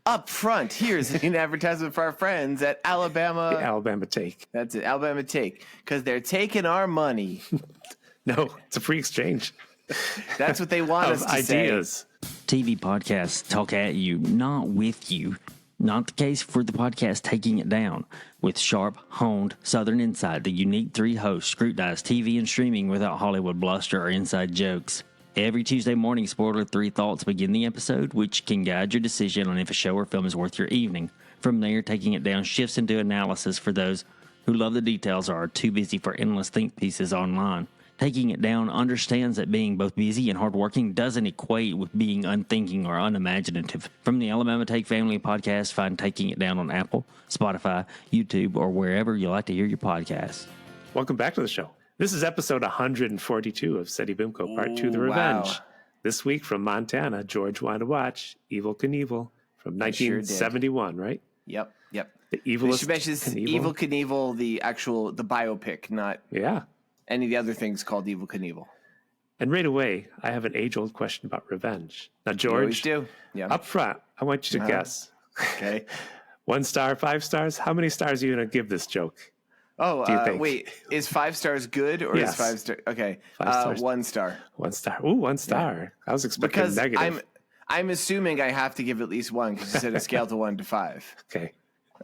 Up front, here's an advertisement for our friends at Alabama. The Alabama Take. That's it, Alabama Take, because they're taking our money. No, it's a free exchange. That's what they want us to ideas. say. TV podcasts talk at you, not with you. Not the case for the podcast Taking It Down. With sharp, honed, southern insight, the unique three hosts scrutinize TV and streaming without Hollywood bluster or inside jokes. Every Tuesday morning, spoiler 3 thoughts begin the episode, which can guide your decision on if a show or film is worth your evening. From there, Taking It Down shifts into analysis for those who love the details or are too busy for endless think pieces online. Taking It Down understands that being both busy and hardworking doesn't equate with being unthinking or unimaginative. From the Alabama Take family of podcasts, find Taking It Down on Apple, Spotify, YouTube, or wherever you like to hear your podcasts. Welcome back to the show. This is episode 142 of Seddy Bimco, Part 2, The Revenge. Wow. This week from Montana, George wanted to watch Evil Knievel from 1971, right? Yep. The evilest Knievel. Evil Knievel, the biopic, not any of the other things called Evil Knievel. And right away, I have an age-old question about revenge. Now, George, You always do. Yeah. Up front, I want you to guess. Okay. 1 star, 5 stars? How many stars are you going to give this joke? Oh, do you think? Wait. Is 5 stars good or Yes. is 5 star? Okay. 5 stars. 1 star. 1 star. Ooh, 1 star. Yeah. I was expecting Because negative. I'm assuming I have to give at least 1 because you said a scale to 1 to 5. Okay.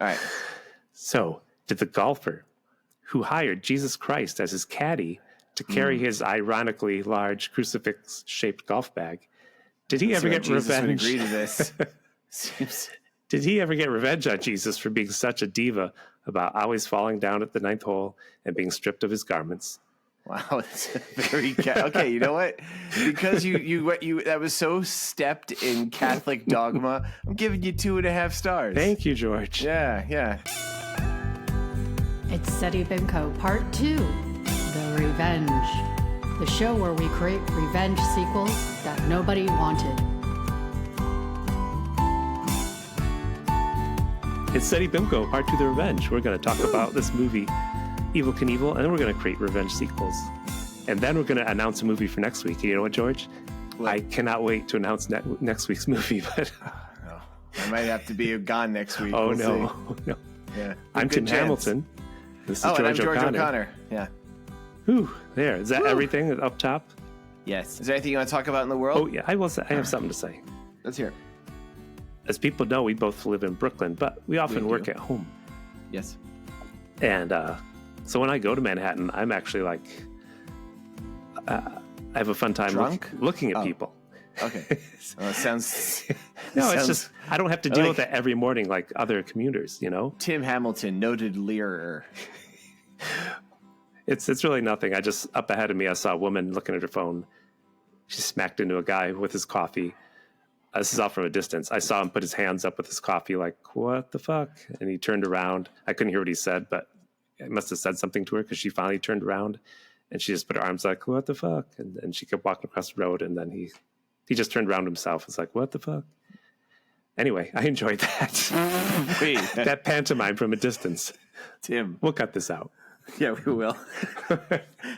All right. So, did the golfer who hired Jesus Christ as his caddy to carry his ironically large crucifix-shaped golf bag, did he ever get Jesus revenge? Would agree to this. Did he ever get revenge on Jesus for being such a diva about always falling down at the 9th hole and being stripped of his garments? Wow, it's very okay. You know what? Because you that was so stepped in Catholic dogma. I'm giving you 2.5 stars. Thank you, George. Yeah. It's Seddy Bimco, Part 2, The Revenge. The show where we create revenge sequels that nobody wanted. It's Seddy Bimco, Part 2, The Revenge. We're going to talk about this movie, Evil Knievel, and then we're going to create revenge sequels. And then we're going to announce a movie for next week. You know what, George? What? I cannot wait to announce next week's movie. But I might have to be gone next week. Oh, we'll no. see. No. Yeah. I'm Tim Hamilton. This is George and I'm George O'Connor. O'Connor. Yeah. Whew, there. Is that everything up top? Yes. Is there anything you want to talk about in the world? Oh, yeah. I have something to say. Let's hear it. As people know, we both live in Brooklyn, but we often work at home. Yes. And so when I go to Manhattan, I'm actually like, I have a fun time looking at people. Okay. Sounds... No, it's just, I don't have to deal with that every morning like other commuters, you know? Tim Hamilton, noted leerer. It's really nothing. Up ahead of me, I saw a woman looking at her phone. She smacked into a guy with his coffee. This is all from a distance. I saw him put his hands up with his coffee like, what the fuck? And he turned around. I couldn't hear what he said, but I must have said something to her because she finally turned around and she just put her arms like, what the fuck? And she kept walking across the road, and then he just turned around himself. It's like, what the fuck? Anyway, I enjoyed that. Wait. That pantomime from a distance. Tim. We'll cut this out. Yeah, we will.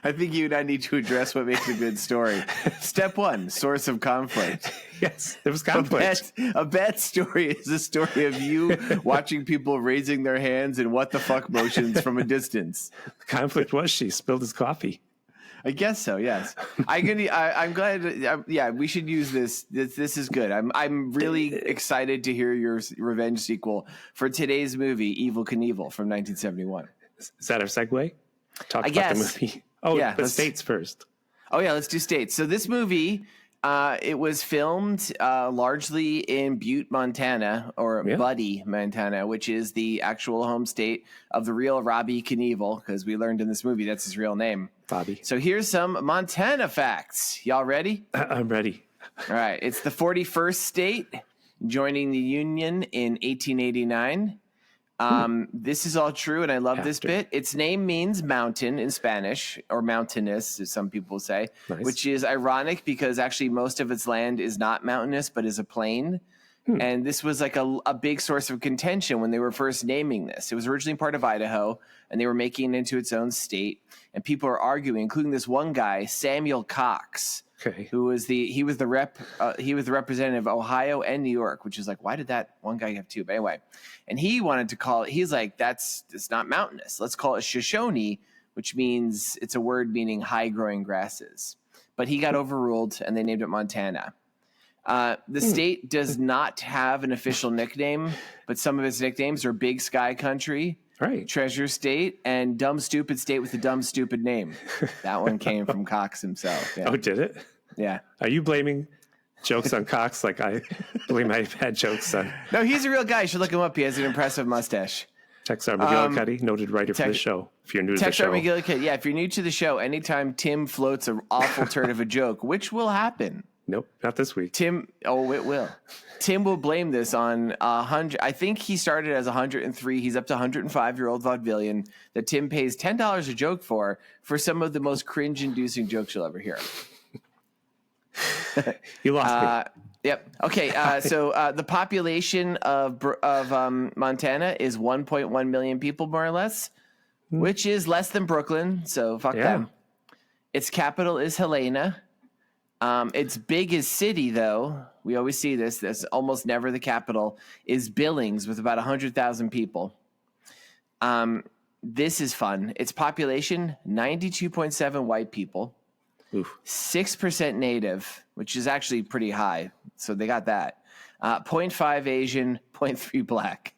I think you and I need to address what makes a good story. Step 1, source of conflict. Yes, there was conflict. A bad story is a story of you watching people raising their hands and what the fuck motions from a distance. The conflict was she spilled his coffee. I guess so. Yes, I'm glad. Yeah, we should use this. This is good. I'm really excited to hear your revenge sequel for today's movie, Evil Knievel from 1971. Is that our segue? Talk about guess. The movie. Oh, yeah, but states first. Oh yeah, let's do states. So this movie, it was filmed largely in Butte, Montana, or Buddy, Montana, which is the actual home state of the real Robbie Knievel, because we learned in this movie that's his real name. Bobby. So here's some Montana facts. Y'all ready? I'm ready. All right. It's the 41st state, joining the Union in 1889. This is all true, and I love this bit. Its name means mountain in Spanish, or mountainous, as some people say, which is ironic because actually most of its land is not mountainous, but is a plain. And this was like a big source of contention when they were first naming this. It was originally part of Idaho, and they were making it into its own state. And people are arguing, including this one guy, Samuel Cox, who was the representative of Ohio and New York, which is like, why did that one guy have two? But anyway, and he wanted to call it. He's like, it's not mountainous. Let's call it Shoshone, which means it's a word meaning high growing grasses. But he got overruled, and they named it Montana. The state does not have an official nickname, but some of its nicknames are Big Sky Country, Treasure State, and Dumb Stupid State with a Dumb Stupid Name. That one came from Cox himself. Yeah. Oh, did it? Yeah. Are you blaming jokes on Cox like I blame my bad jokes on? No, he's a real guy. You should look him up. He has an impressive mustache. Texar McGillicuddy, noted writer for the show. If you're new to the show. Texar McGillicuddy, yeah, if you're new to the show, anytime Tim floats an awful turd of a joke, which will happen. Nope, not this week. It will. Tim will blame this on 100. I think he started as 103. He's up to 105-year-old vaudevillian that Tim pays $10 a joke for some of the most cringe-inducing jokes you'll ever hear. You lost me. Yep. Okay. So the population of Montana is 1.1 million people, more or less, which is less than Brooklyn. So fuck them. Its capital is Helena. Its biggest city, though, we always see this. That's almost never the capital. Is Billings with about 100,000 people. This is fun. Its population 92.7 white people. 6% native, which is actually pretty high. So they got that. 0.5 Asian, 0.3 black.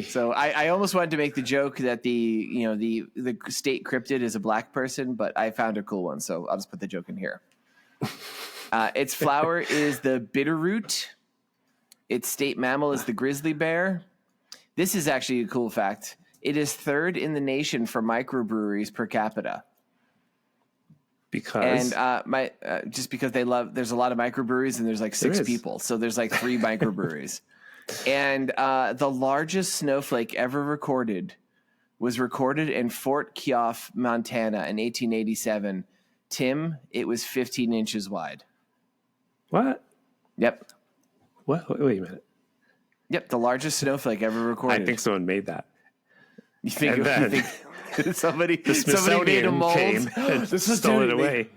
So I almost wanted to make the joke that the state cryptid is a black person, but I found a cool one, so I'll just put the joke in here. Its flower is the bitterroot. Its state mammal is the grizzly bear. This is actually a cool fact. It is third in the nation for microbreweries per capita. Because just because there's a lot of microbreweries and there's like 6 people, so there's like 3 microbreweries. And the largest snowflake ever recorded was recorded in Fort Kioff, Montana, in 1887. Tim, it was 15 inches wide. What? Yep. What? Wait a minute. Yep, the largest snowflake ever recorded. I think someone made that. You think somebody made a mold? Came and stole it away.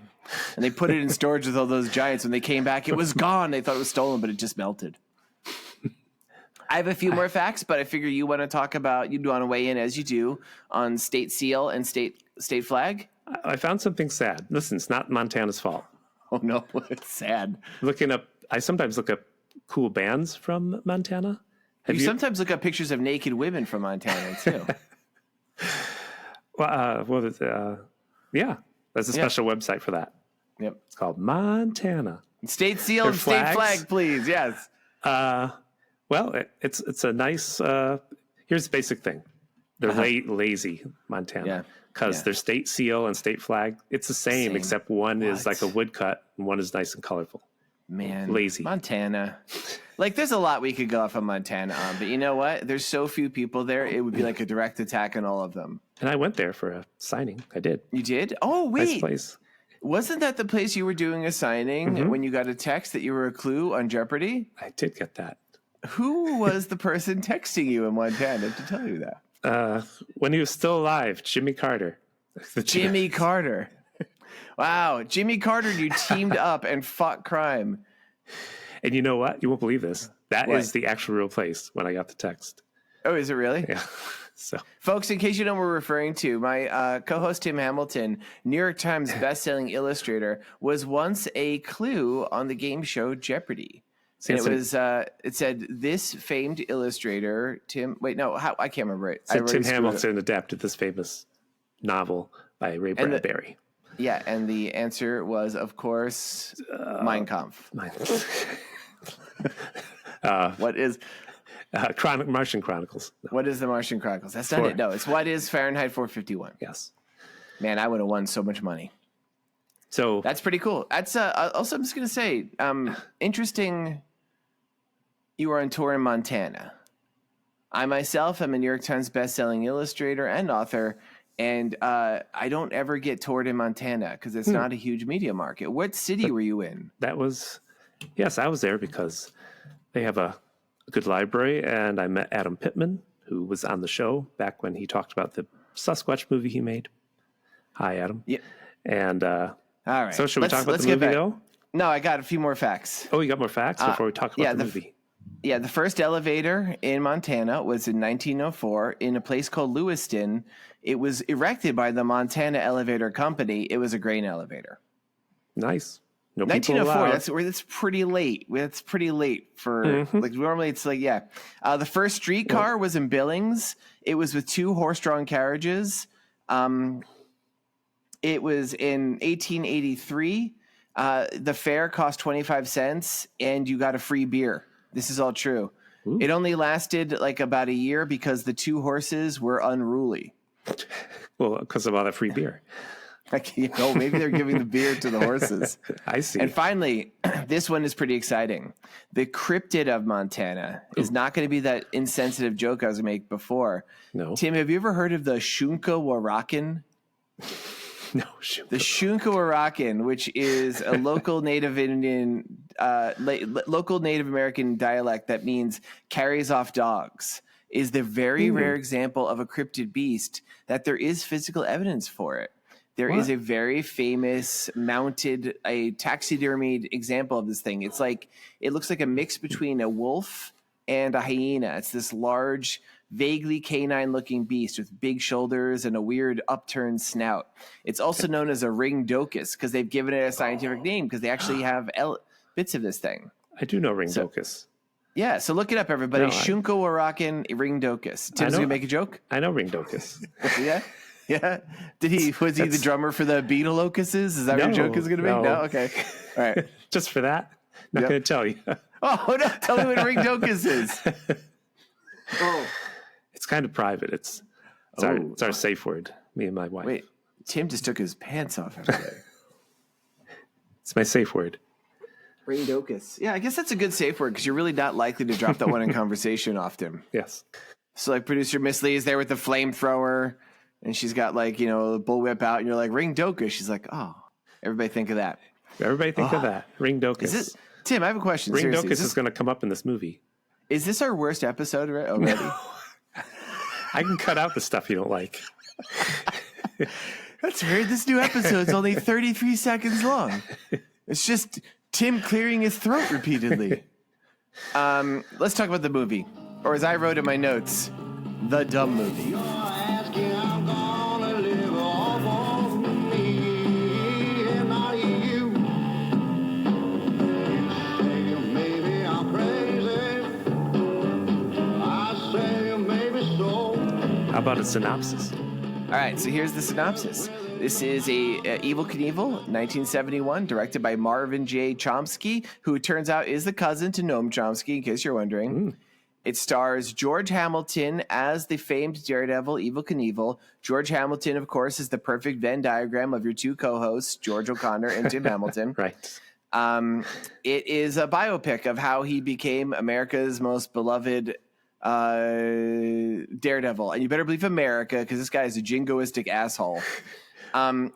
And they put it in storage with all those giants. When they came back, it was gone. They thought it was stolen, but it just melted. I have a few more facts, but I figure you'd want to weigh in as you do on state seal and state flag. I found something sad. Listen, it's not Montana's fault. Oh no, it's sad. I sometimes look up cool bands from Montana. You sometimes look up pictures of naked women from Montana too. Yeah, there's a special website for that. Yep, it's called Montana. State seal and state flag, please. Yes. Well, it's a nice. Here's the basic thing: they're lazy, Montana, because their state seal and state flag it's the same. Except one is like a woodcut and one is nice and colorful. Man, lazy Montana. Like, there's a lot we could go off of Montana on, but you know what? There's so few people there; it would be like a direct attack on all of them. And I went there for a signing. I did. You did? Oh wait, nice place. Wasn't that the place you were doing a signing when you got a text that you were a clue on Jeopardy? I did get that. Who was the person texting you in Montana to tell you that? When he was still alive, Jimmy Carter. Jimmy Carter. Wow. Jimmy Carter, you teamed up and fought crime. And you know what? You won't believe this. That is the actual real place when I got the text. Oh, is it really? Yeah. So, folks, in case you know what we're referring to, my co-host Tim Hamilton, New York Times bestselling illustrator, was once a clue on the game show Jeopardy! And it said this famed illustrator, Tim. Wait, no, I can't remember it. Tim Hamilton adapted this famous novel by Ray Bradbury. Yeah, and the answer was, of course, Mein Kampf. What is Martian Chronicles? No. What is the Martian Chronicles? That's not it. No, it's what is Fahrenheit 451. Yes. Man, I would have won so much money. So that's pretty cool. That's also, I'm just going to say, interesting. You were on tour in Montana. I myself am a New York Times bestselling illustrator and author, and I don't ever get toured in Montana because it's not a huge media market. What city were you in? I was there because They have a good library, and I met Adam Pittman, who was on the show back when he talked about the Sasquatch movie he made. Hi, Adam. Yeah. And all right. So should we talk about the movie, though? No, I got a few more facts. Oh, you got more facts before we talk about the movie? Yeah, the first elevator in Montana was in 1904 in a place called Lewiston. It was erected by the Montana Elevator Company. It was a grain elevator. Nice. No 1904. That's pretty late. That's pretty late for like normally. It's like the first streetcar was in Billings. It was with 2 horse-drawn carriages. It was in 1883. The fare cost 25 cents, and you got a free beer. This is all true. Ooh. It only lasted like about a year because the 2 horses were unruly. Well, because of all that free beer. Maybe they're giving the beer to the horses. I see. And finally, this one is pretty exciting. The cryptid of Montana is not going to be that insensitive joke I was going to make before. No. Tim, have you ever heard of the Shunka-Warakan? No, the Shunka-Warakan, which is a local Native Indian, local Native American dialect that means carries off dogs, is the very rare example of a cryptid beast that there is physical evidence for it. There is a very famous mounted, a taxidermied example of this thing. It's like, it looks like a mix between a wolf and a hyena. It's this large, vaguely canine-looking beast with big shoulders and a weird upturned snout. It's also known as a ringdocus because they've given it a scientific name because they actually have bits of this thing. I do know ringdocus. Yeah, so look it up, everybody. Shunka-Warakan ringdocus. Tim's going to make a joke? I know ringdocus. Yeah? Yeah. Was he the drummer for the Beetleocuses? Is that what your joke is going to be? No. Okay. All right. Just for that? Not going to tell you. Oh, no. Tell me what ringdocus is. Oh. It's kind of private. It's our safe word, me and my wife. Wait, Tim just took his pants off. It's my safe word. Ringdocus. Yeah, I guess that's a good safe word because you're really not likely to drop that one in conversation often. Yes. So like producer Miss Lee is there with the flamethrower. And she's got like, a bullwhip out and you're like, ringdocus. She's like, oh, everybody think of that. Everybody think of that. Ringdocus. Tim, I have a question. Ringdocus is going to come up in this movie. Is this our worst episode already? No. I can cut out the stuff you don't like. That's weird. This new episode's only 33 seconds long. It's just Tim clearing his throat repeatedly. Let's talk about the movie. Or as I wrote in my notes, the dumb movie. How about a synopsis? All right, so here's the synopsis. This is a Evel Knievel, 1971, directed by Marvin J. Chomsky, who it turns out is the cousin to Noam Chomsky, in case you're wondering. It stars George Hamilton as the famed daredevil, Evel Knievel. George Hamilton, of course, is the perfect Venn diagram of your 2 co-hosts, George O'Connor and Tim Hamilton. Right. It is a biopic of how he became America's most beloved daredevil. And you better believe America, because this guy is a jingoistic asshole.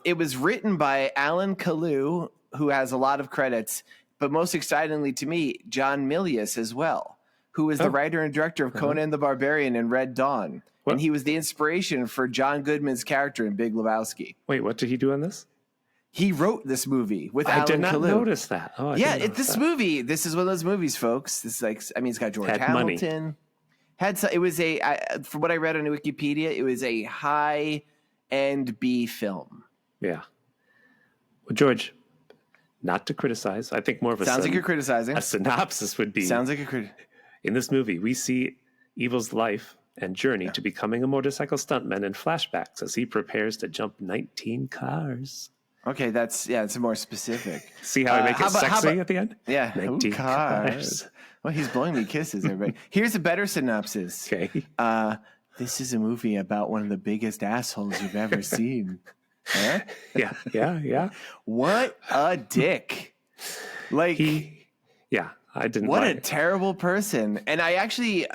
It was written by Alan Kalu, who has a lot of credits, but most excitingly to me, John Milius as well, who is the writer and director of Conan the Barbarian and Red Dawn. What? And he was the inspiration for John Goodman's character in Big Lebowski. Wait, what did he do on this? He wrote this movie with Alan Kalu. I did not notice that. Movie, this is one of those movies, folks. This is like, it's got George Hamilton. Money. It was from what I read on Wikipedia, it was a high-end B film. Yeah. Well, George, not to criticize, I think more of a sounds like you're criticizing. A synopsis would be. Sounds like a critic. In this movie, we see Evel's life and journey to becoming a motorcycle stuntman in flashbacks as he prepares to jump 19 cars. Okay, it's more specific. See how I make it sexy at the end? Yeah, 19 cars. Well, he's blowing me kisses, everybody. Here's a better synopsis. Okay. This is a movie about one of the biggest assholes you've ever seen. Huh? Yeah. What a dick. Like, I didn't. What a terrible person. And I actually,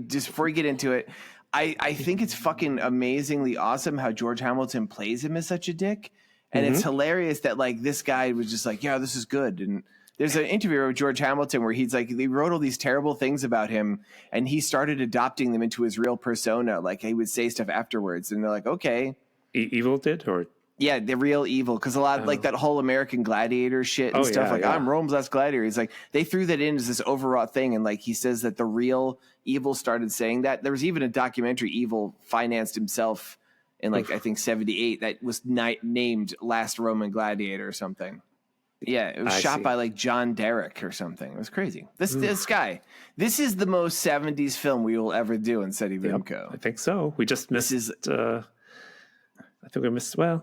just before we get into it, I think it's fucking amazingly awesome how George Hamilton plays him as such a dick. And it's hilarious that like this guy was just like, yeah, this is good. And there's an interview with George Hamilton where he's like, they wrote all these terrible things about him, and he started adopting them into his real persona. Like he would say stuff afterwards, and they're like, okay, Evil did, or yeah, the real Evil, because a lot of like that whole American Gladiator shit and stuff. I'm Rome's last gladiator. He's like, they threw that in as this overwrought thing, and like he says that the real Evil started saying that. There was even a documentary Evil financed himself in like I think 1978 that was named Last Roman Gladiator or something. Yeah, it was shot by like John Derrick or something. It was crazy. This guy, this is the most 70s film we will ever do in Seddy Bimco. I think so. We just missed. I think we missed. Well,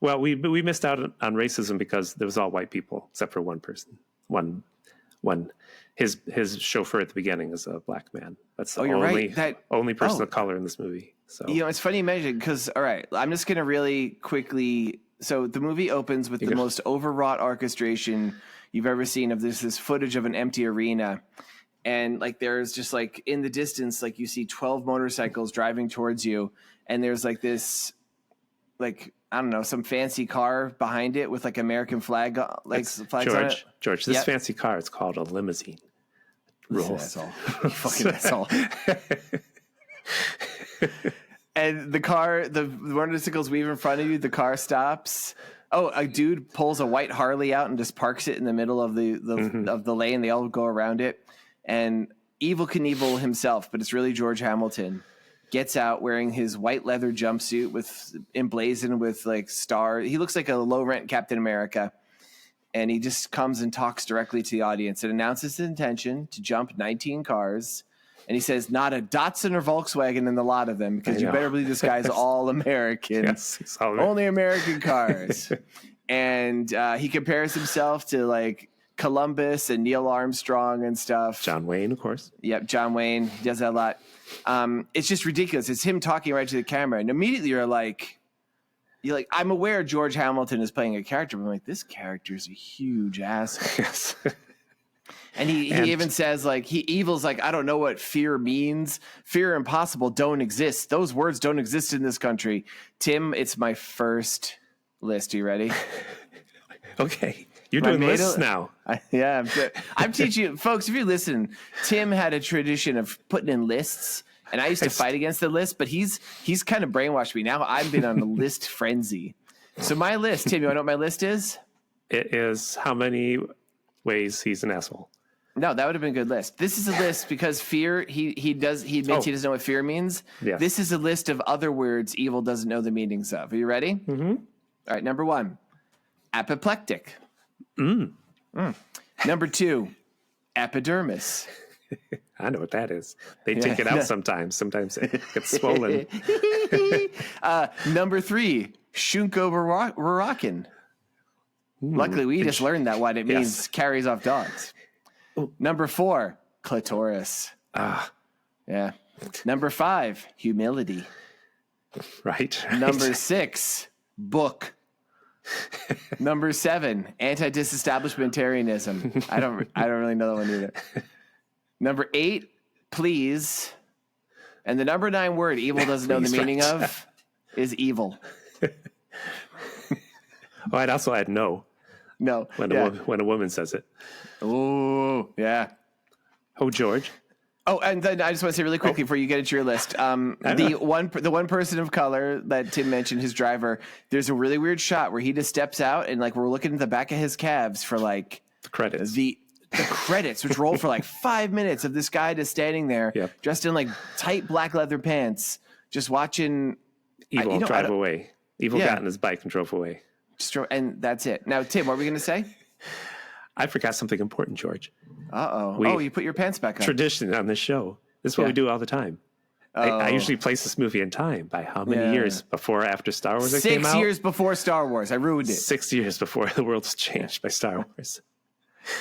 we missed out on racism because there was all white people except for one person. One. His chauffeur at the beginning is a black man. That's the only person of color in this movie. So it's funny you mentioned because all right, I'm just gonna really quickly. So the movie opens with the most overwrought orchestration you've ever seen of this footage of an empty arena. And like, there's just like in the distance, like you see 12 motorcycles driving towards you. And there's like this, like, I don't know, some fancy car behind it with like American flags on it. George, this fancy car, it's called a limousine. Rules. You fucking asshole. And the car, the motorcycles weave in front of you. The car stops. Oh, a dude pulls a white Harley out and just parks it in the middle of the lane. They all go around it. And Evel Knievel himself, but it's really George Hamilton, gets out wearing his white leather jumpsuit emblazoned with like star. He looks like a low rent Captain America. And he just comes and talks directly to the audience and announces his intention to jump 19 cars. And he says, not a Datsun or Volkswagen in the lot of them, because you better believe this guy's all American. Yes, only American cars. And he compares himself to like Columbus and Neil Armstrong and stuff. John Wayne, of course. Yep, John Wayne. He does that a lot. It's just ridiculous. It's him talking right to the camera. And immediately you're like, I'm aware George Hamilton is playing a character, but I'm like, this character is a huge asshole. Yes. And he even says, like, Evil's like, I don't know what fear means. Fear and impossible don't exist. Those words don't exist in this country. Tim, it's my first list. Are you ready? Okay. You're doing lists now. I'm teaching you. Folks, if you listen, Tim had a tradition of putting in lists. And I used to fight against the list, but he's kind of brainwashed me. Now I've been on a list frenzy. So my list, Tim, you want to know what my list is? It is how many ways he's an asshole. No, that would have been a good list. This is a list because fear, he admits he doesn't know what fear means. Yes. This is a list of other words Evil doesn't know the meanings of. Are you ready? Mm-hmm. All right, number 1, apoplectic. Number 2, epidermis. I know what that is. They take it out sometimes. Sometimes it gets swollen. Number 3, Shunko-Barakin. Luckily, we just learned that what it means carries off dogs. Ooh. Number 4, clitoris. Yeah. Number 5, humility. Right. Number 6, book. Number 7, anti-disestablishmentarianism. I don't really know that one either. Number 8, please. And the number 9 word Evil doesn't know the meaning of is evil. Oh, I'd also add no. No. When a woman says it. Oh, yeah. Oh, George. Oh, and then I just want to say really quickly before you get into your list, the one person of color that Tim mentioned, his driver, there's a really weird shot where he just steps out and like we're looking at the back of his calves for like the credits. The credits, which roll for like 5 minutes of this guy just standing there, dressed in like tight black leather pants, just watching Evil drive away. Evil got on his bike and drove away. And that's it. Now, Tim, what were we going to say? I forgot something important, George. Uh-oh. You put your pants back on. Tradition on this show. This is what we do all the time. I usually place this movie in time by how many years before or after Star Wars it came out? 6 years before Star Wars. I ruined it. 6 years before the world's changed by Star Wars.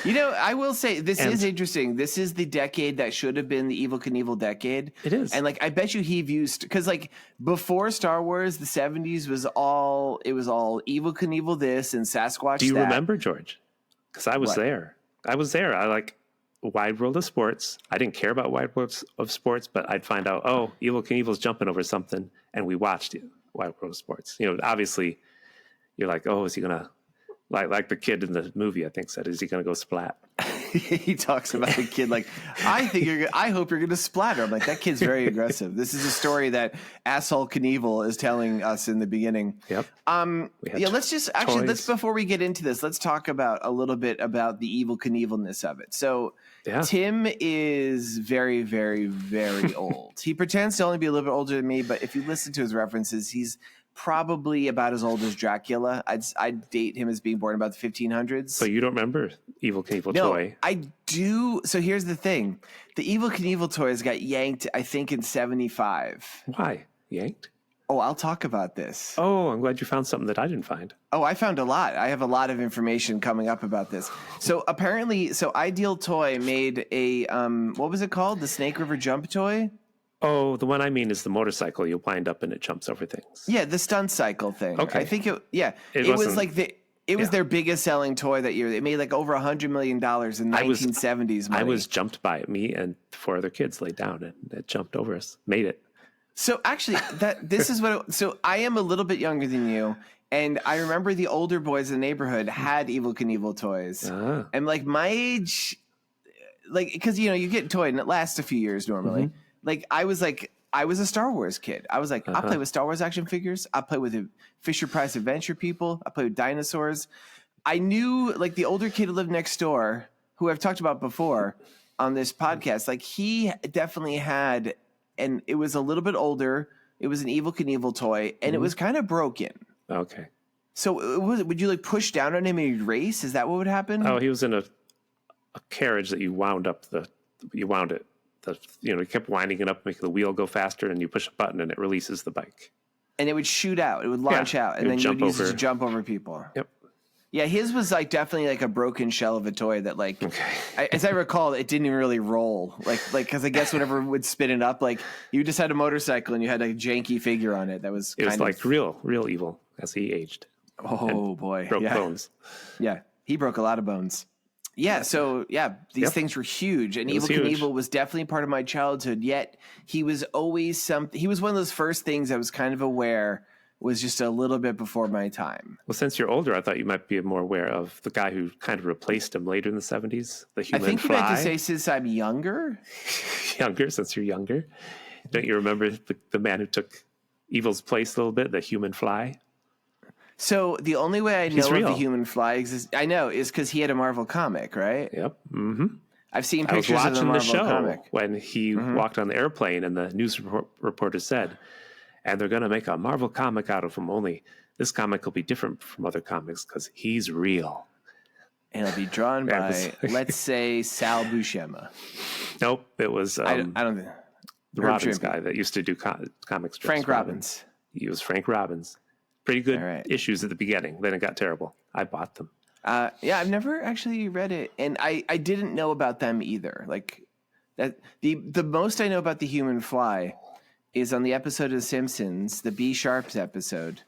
You know, I will say this is interesting. This is the decade that should have been the Evel Knievel decade. It is. And like, I bet you he views, because like before Star Wars, the 70s was all Evel Knievel this and Sasquatch Do you remember, George? Because I was there. I like Wide World of Sports. I didn't care about Wide World of Sports, but I'd find out, Evel Knievel's jumping over something. And we watched Wide World of Sports. You know, obviously you're like, is he going to Like the kid in the movie, I think, said, "Is he going to go splat?" He talks about the kid like, I hope you're going to splatter. I'm like, that kid's very aggressive. This is a story that asshole Knievel is telling us in the beginning. Yep. Let's before we get into this, let's talk about a little bit about the evil Knievelness of it. So Tim is very, very, very old. He pretends to only be a little bit older than me, but if you listen to his references, he's probably about as old as Dracula. I'd date him as being born about the 1500s. So you don't remember Evel Knievel toy? I do. So here's the thing. The Evel Knievel toys got yanked, I think, in 75. Why? Yanked? Oh, I'll talk about this. Oh, I'm glad you found something that I didn't find. Oh, I found a lot. I have a lot of information coming up about this. So apparently, Ideal Toy made a, what was it called? The Snake River Jump toy? Oh, the one I mean is the motorcycle. You wind up and it jumps over things. Yeah, the stunt cycle thing. Okay. I think it was like their biggest selling toy that year. It made like over $100 million in 1970s money. I was jumped by it. Me and 4 other kids laid down and it jumped over us. Made it. So actually, so I am a little bit younger than you, and I remember the older boys in the neighborhood had Evel Knievel toys. And like my age, like, because you get a toy and it lasts a few years normally. Mm-hmm. Like I was a Star Wars kid. I was like, I'll play with Star Wars action figures. I'll play with the Fisher-Price Adventure people. I play with dinosaurs. I knew like the older kid who lived next door, who I've talked about before on this podcast. Like he definitely had, and it was a little bit older. It was an Evel Knievel toy, and it was kind of broken. Okay. So would you like push down on him and he'd race? Is that what would happen? Oh, he was in a carriage that you wound it. You kept winding it up, making the wheel go faster, and you push a button and it releases the bike. And it would shoot out. It would launch out, and then you would use it to jump over people. Yep. Yeah, his was like definitely like a broken shell of a toy that like, as I recall, it didn't even really roll. Like because I guess whatever would spin it up, like you just had a motorcycle and you had a janky figure on it. That was it was like real evil as he aged. Oh boy, broke bones. Yeah, he broke a lot of bones. Yeah, so these things were huge, and Evel Knievel was definitely part of my childhood. Yet he was always he was one of those first things I was kind of aware was just a little bit before my time. Well, since you're older, I thought you might be more aware of the guy who kind of replaced him later in the 70s, the human fly. I think you meant to say since I'm younger. Since you're younger. Don't you remember the man who took Evel's place a little bit, the human fly? So the only way I know of the human fly exists, I know, is because he had a Marvel comic, right? Yep. Mm-hmm. I've seen pictures of the Marvel comic. When he walked on the airplane and the news reporter said, and they're going to make a Marvel comic out of him, only this comic will be different from other comics because he's real. And it'll be drawn by, let's say, Sal Buscema. Nope, it was I don't think the Robbins guy that used to do comic strips. Frank Robbins. He was Frank Robbins. Pretty good issues at the beginning. Then it got terrible. I bought them. I've never actually read it, and I didn't know about them either. Like that, the most I know about the human fly is on the episode of The Simpsons, the B Sharps episode.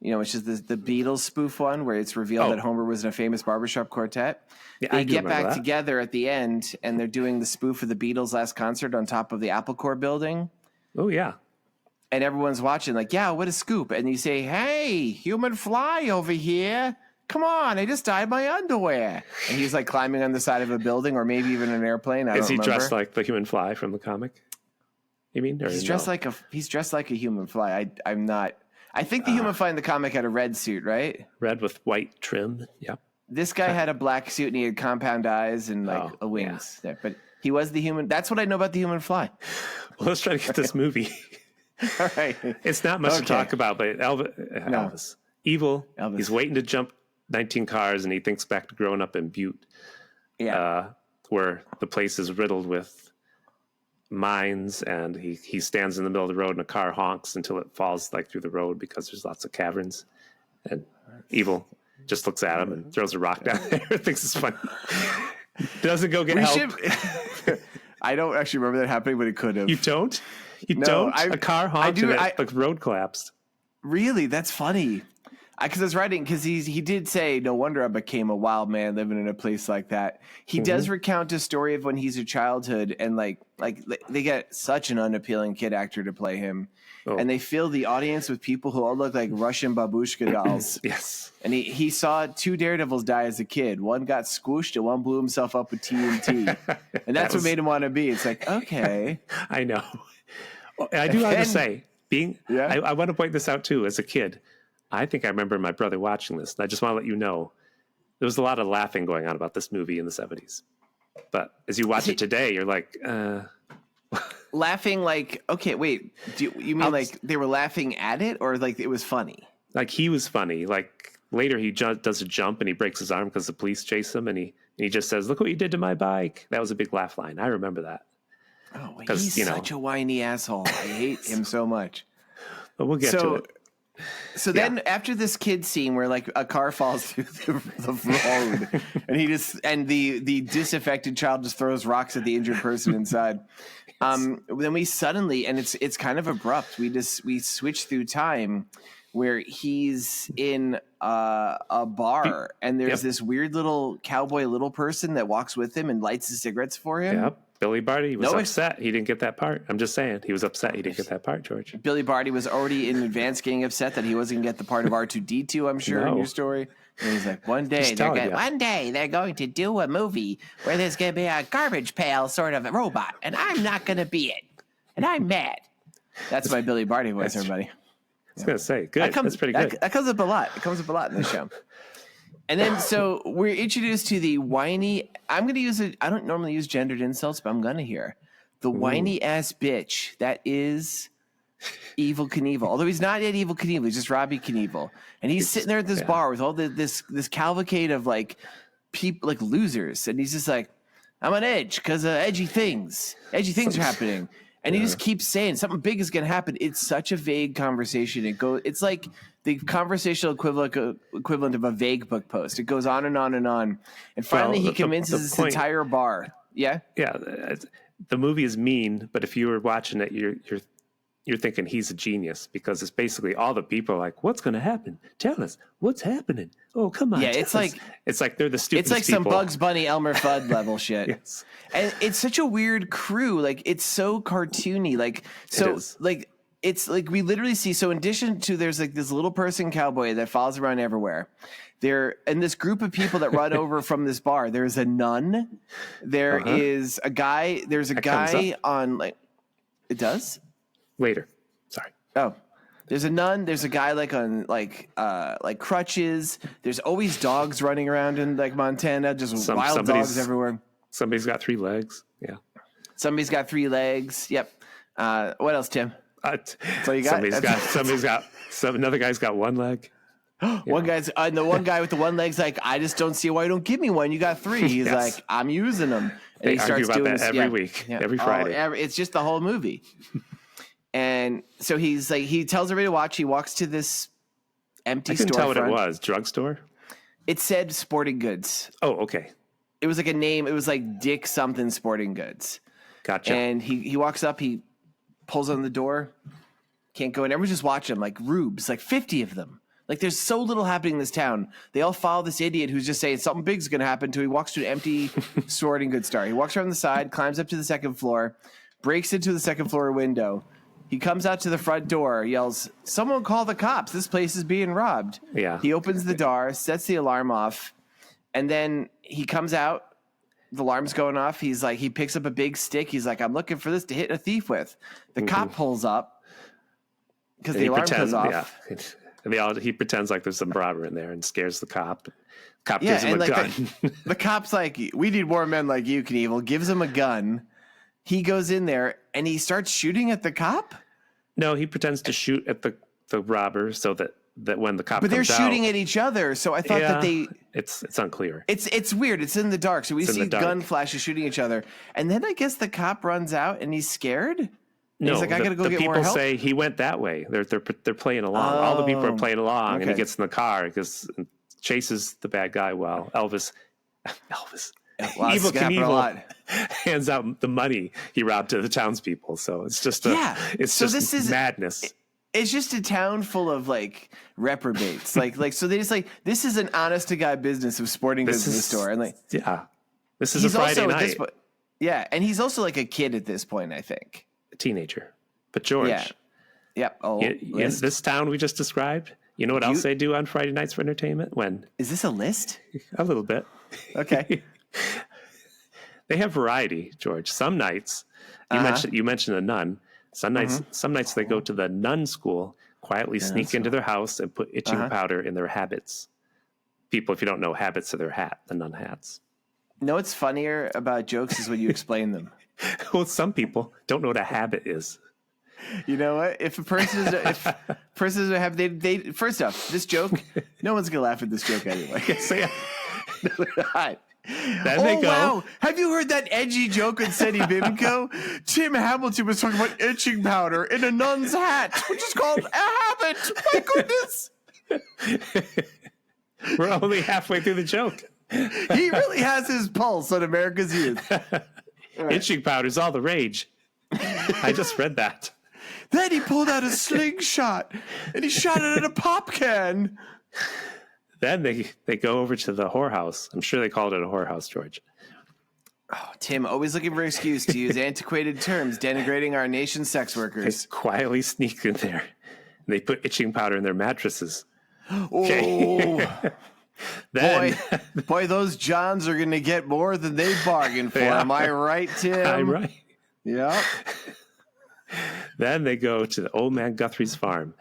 Which is the Beatles spoof one where it's revealed that Homer was in a famous barbershop quartet. Yeah, they get back together at the end, and they're doing the spoof of the Beatles' last concert on top of the Apple Corps building. Oh yeah. And everyone's watching like, yeah, what a scoop. And you say, hey, human fly over here. Come on, I just dyed my underwear. And he's like climbing on the side of a building or maybe even an airplane. Is he dressed like the human fly from the comic? You mean? He's dressed like a human fly. I'm not. I think the human fly in the comic had a red suit, right? Red with white trim. Yep. This guy had a black suit and he had compound eyes and like a wings. Yeah. But he was the human. That's what I know about the human fly. Well, let's try to get this movie. All right. It's not much to talk about, but Elvis. Evil. Elvis. He's waiting to jump 19 cars, and he thinks back to growing up in Butte. Yeah. Where the place is riddled with mines, and he stands in the middle of the road, and a car honks until it falls like through the road because there's lots of caverns. And Evil just looks at him and throws a rock down there. Thinks it's funny. Doesn't go get help. I don't actually remember that happening, but it could have. You don't? You don't? A car honked and the road collapsed. Really? That's funny. Because I was writing, because he did say, no wonder I became a wild man living in a place like that. He does recount a story of when he's a childhood, and like they get such an unappealing kid actor to play him, and they fill the audience with people who all look like Russian babushka dolls. Yes. And he saw 2 daredevils die as a kid. One got squished, and one blew himself up with TNT, and that's what made him want to be. It's like, okay, I know. I do have to say, I want to point this out too. As a kid, I think I remember my brother watching this, and I just want to let you know there was a lot of laughing going on about this movie in the 70s. But as you watch it today, you're like, laughing like, okay, wait, do you mean like they were laughing at it, or like it was funny? Like he was funny. Like later he does a jump and he breaks his arm because the police chase him, and he just says, "Look what you did to my bike." That was a big laugh line. I remember that. Oh, he's such a whiny asshole. I hate him so much. But we'll get to it. So then after this kid scene where like a car falls through the road and the disaffected child just throws rocks at the injured person inside. Then we suddenly, and it's kind of abrupt. We switch through time where he's in a bar, and there's this weird little cowboy little person that walks with him and lights his cigarettes for him. Yep. Billy Barty was upset he didn't get that part. I'm just saying, he was upset he didn't get that part, George. Billy Barty was already in advance getting upset that he wasn't going to get the part of R2-D2, I'm sure, in your story. And he's like, one day they're going to do a movie where there's going to be a garbage pail sort of a robot, and I'm not going to be it. And I'm mad. That's my Billy Barty voice, everybody. I was going to say, good. That's pretty good. That comes up a lot. It comes up a lot in the show. And then, so we're introduced to the whiny. I'm going to use it. I don't normally use gendered insults, but I'm going to here. The whiny ass bitch that is Evel Knievel. Although he's not yet Evel Knievel, he's just Robbie Knievel. And he's sitting there at this bar with all this cavalcade of like people, like losers. And he's just like, I'm on edge because edgy things. Edgy things are happening. And he just keeps saying something big is going to happen. It's such a vague conversation. It's like the conversational equivalent of a vague book post. It goes on and on and on. And finally he convinces this entire bar. Yeah. Yeah. The movie is mean, but if you were watching it, you're thinking he's a genius, because it's basically all the people are like, what's going to happen? Tell us what's happening. Oh, come on. Yeah. It's like they're the stupidest It's like people. some Bugs Bunny, Elmer Fudd level shit. Yes. And it's such a weird crew. Like, it's so cartoony. Like, so like, it's like we literally see. So in addition to, there's like this little person cowboy that follows around everywhere. And this group of people that run over from this bar. There's a nun. There is a guy. There's a guy on like. It does? Later. Sorry. Oh. There's a nun. There's a guy like on like crutches. There's always dogs running around in like Montana. Just wild dogs everywhere. Somebody's got 3 legs. Yeah. Somebody's got 3 legs. Yep. What else, Tim? So you got another guy's got 1 leg. One guy's and the one guy with the 1 leg's like, I just don't see why you don't give me one. You got 3. He's like, I'm using them. And he starts doing that every week, every Friday. It's just the whole movie. And so he's like, he tells everybody to watch. He walks to this empty store. I couldn't tell what it was. Drugstore? It said Sporting Goods. Oh, okay. It was like a name. It was like Dick something Sporting Goods. Gotcha. And he walks up. He pulls on the door. Can't go in. Everyone's just watching him like rubes, like 50 of them. Like there's so little happening in this town. They all follow this idiot who's just saying something big's going to happen until he walks to an empty Sporting Goods store. He walks around the side, climbs up to the 2nd floor, breaks into the 2nd floor window. He comes out to the front door, yells, "Someone call the cops. This place is being robbed." Yeah. He opens the door, sets the alarm off, and then he comes out. The alarm's going off. He's like, he picks up a big stick. He's like, I'm looking for this to hit a thief with. The cop pulls up because the alarm goes off. Yeah. And he pretends like there's some robber in there and scares the cop. Cop gives him a gun. The cop's like, we need more men like you, Knievel. Gives him a gun. He goes in there and he starts shooting at the cop. No, he pretends to shoot at the robber so that when the cop comes out. But they're shooting at each other. So I thought that they... It's unclear. It's weird. It's in the dark. So we see gun flashes shooting each other. And then I guess the cop runs out and he's scared. No, he's like, I gotta go get more help. The people say he went that way. They're playing along. All the people are playing along, and he gets in the car because chases the bad guy while Evel Knievel hands out the money he robbed to the townspeople. So it's just this is madness. It's just a town full of like reprobates. like so they just like, this is an honest to God business of sporting goods store. And like, yeah, this is a Friday night. Yeah, and he's also like a kid at this point, I think. A teenager. But George. Yeah. Yep. Oh, this town we just described, you know what else they do on Friday nights for entertainment? When? Is this a list? A little bit. Okay. They have variety, George. Some nights, you mentioned a nun. Some nights they go to the nun school, quietly sneak into their house and put itching powder in their habits. People, if you don't know, habits are their hat, the nun hats. No, what's funnier about jokes is when you explain them. Well, some people don't know what a habit is. You know what? If a person doesn't have, they first off, this joke, no one's gonna laugh at this joke anyway. So, yeah. No, they're not. Then they go. Wow. Have you heard that edgy joke on Seddy Bimco? Tim Hamilton was talking about itching powder in a nun's hat, which is called a habit. My goodness. We're only halfway through the joke. He really has his pulse on America's youth. Right. Itching powder's all the rage. I just read that. Then he pulled out a slingshot and he shot it at a pop can. Then they go over to the whorehouse. I'm sure they called it a whorehouse, George. Oh, Tim, always looking for an excuse to use antiquated terms denigrating our nation's sex workers. They quietly sneak in there. And they put itching powder in their mattresses. Okay. Then, boy, those Johns are going to get more than they bargained for. Yeah. Am I right, Tim? I'm right. Yeah. Then they go to the old man Guthrie's farm.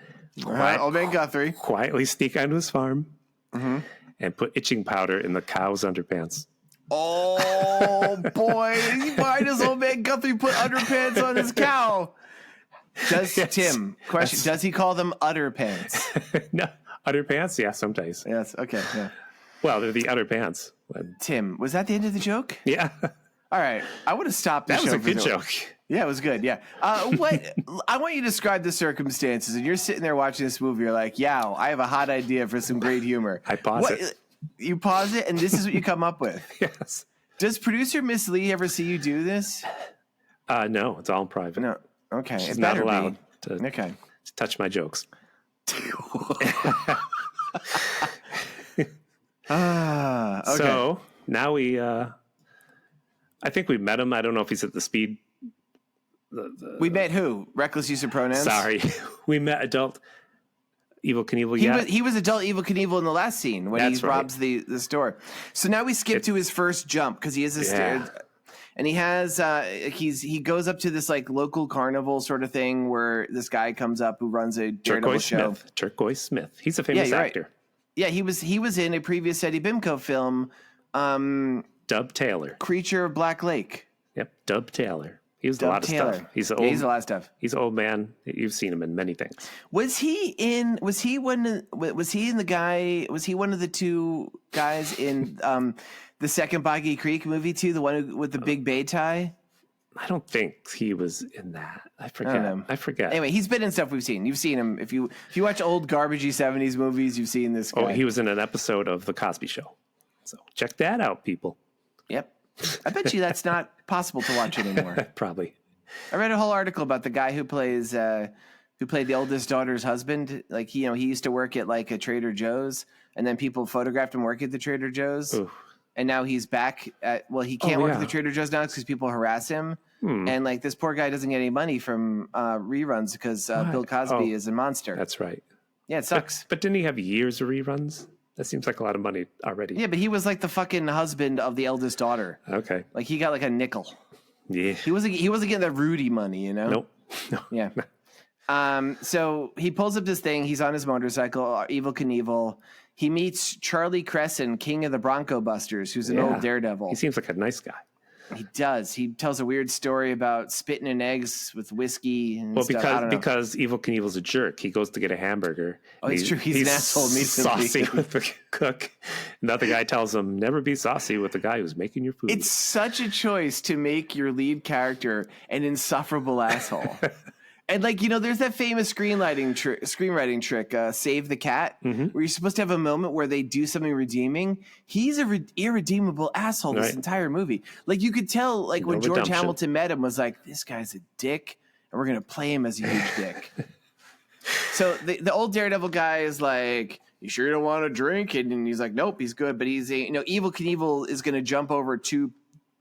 Old man Guthrie. Quietly sneak onto his farm and put itching powder in the cow's underpants. Oh, boy. Why does old man Guthrie put underpants on his cow? Tim, question, does he call them udderpants? No. Underpants? Yeah, sometimes. Yes, okay, yeah. Well, they're the underpants. Tim, was that the end of the joke? Yeah. All right. I would have stopped the show. That was a good joke. Yeah, it was good, yeah. I want you to describe the circumstances, and you're sitting there watching this movie, you're like, yeah, I have a hot idea for some great humor. I pause it. You pause it, and this is what you come up with. Yes. Does producer Miss Lee ever see you do this? No, it's all in private. No. Okay. She's not allowed to touch my jokes. Okay. So now I think we met him. I don't know if he's at the speed. We met who? Reckless use of pronouns? Sorry. We met adult Evel Knievel. He was adult Evel Knievel in the last scene when he robs the store. So now we skip to his first jump because he is a stairs. And he has he goes up to this like local carnival sort of thing where this guy comes up who runs a daredevil show. Turquoise Smith. He's a famous actor. Right. Yeah, he was in a previous Seddy Bimco film. Dub Taylor. Creature of Black Lake. Yep, Dub Taylor. He was a lot of stuff. He's a lot of stuff. He's an old man. You've seen him in many things. Was he one of the two guys in the second Boggy Creek movie too? The one with the big bay tie? I don't think he was in that. I forget. Anyway, he's been in stuff we've seen. You've seen him. If you watch old garbagey 70s movies, you've seen this guy. Oh, he was in an episode of The Cosby Show. So check that out, people. Yep. I bet you that's not possible to watch anymore. Probably. I read a whole article about the guy who played the oldest daughter's husband. Like he used to work at like a Trader Joe's, and then people photographed him working at the Trader Joe's. Ooh. And now he's back he can't work at the Trader Joe's now because people harass him. And like this poor guy doesn't get any money from reruns because Bill Cosby is a monster. That's right. Yeah, it sucks. But didn't he have years of reruns? That seems like a lot of money already. Yeah, but he was like the fucking husband of the eldest daughter. Okay. Like he got like a nickel. Yeah. He wasn't getting that Rudy money, you know? Nope. No. Yeah. So he pulls up this thing. He's on his motorcycle, Evel Knievel. He meets Charlie Cresson, king of the Bronco Busters, who's an old daredevil. He seems like a nice guy. He does. He tells a weird story about spitting in eggs with whiskey and stuff. Because Evel Knievel's a jerk. He goes to get a hamburger. Oh, it's true. He's an asshole. He's saucy with the cook. And the other guy tells him, never be saucy with the guy who's making your food. It's such a choice to make your lead character an insufferable asshole. And like, there's that famous screenwriting trick, Save the Cat, where you're supposed to have a moment where they do something redeeming. He's an irredeemable asshole this entire movie. Like you could tell, like when George Hamilton met him, was like, this guy's a dick, and we're gonna play him as a huge dick. So the old Daredevil guy is like, you sure you don't want a drink? And he's like, nope, he's good. But he's Evil Knievel is going to jump over 2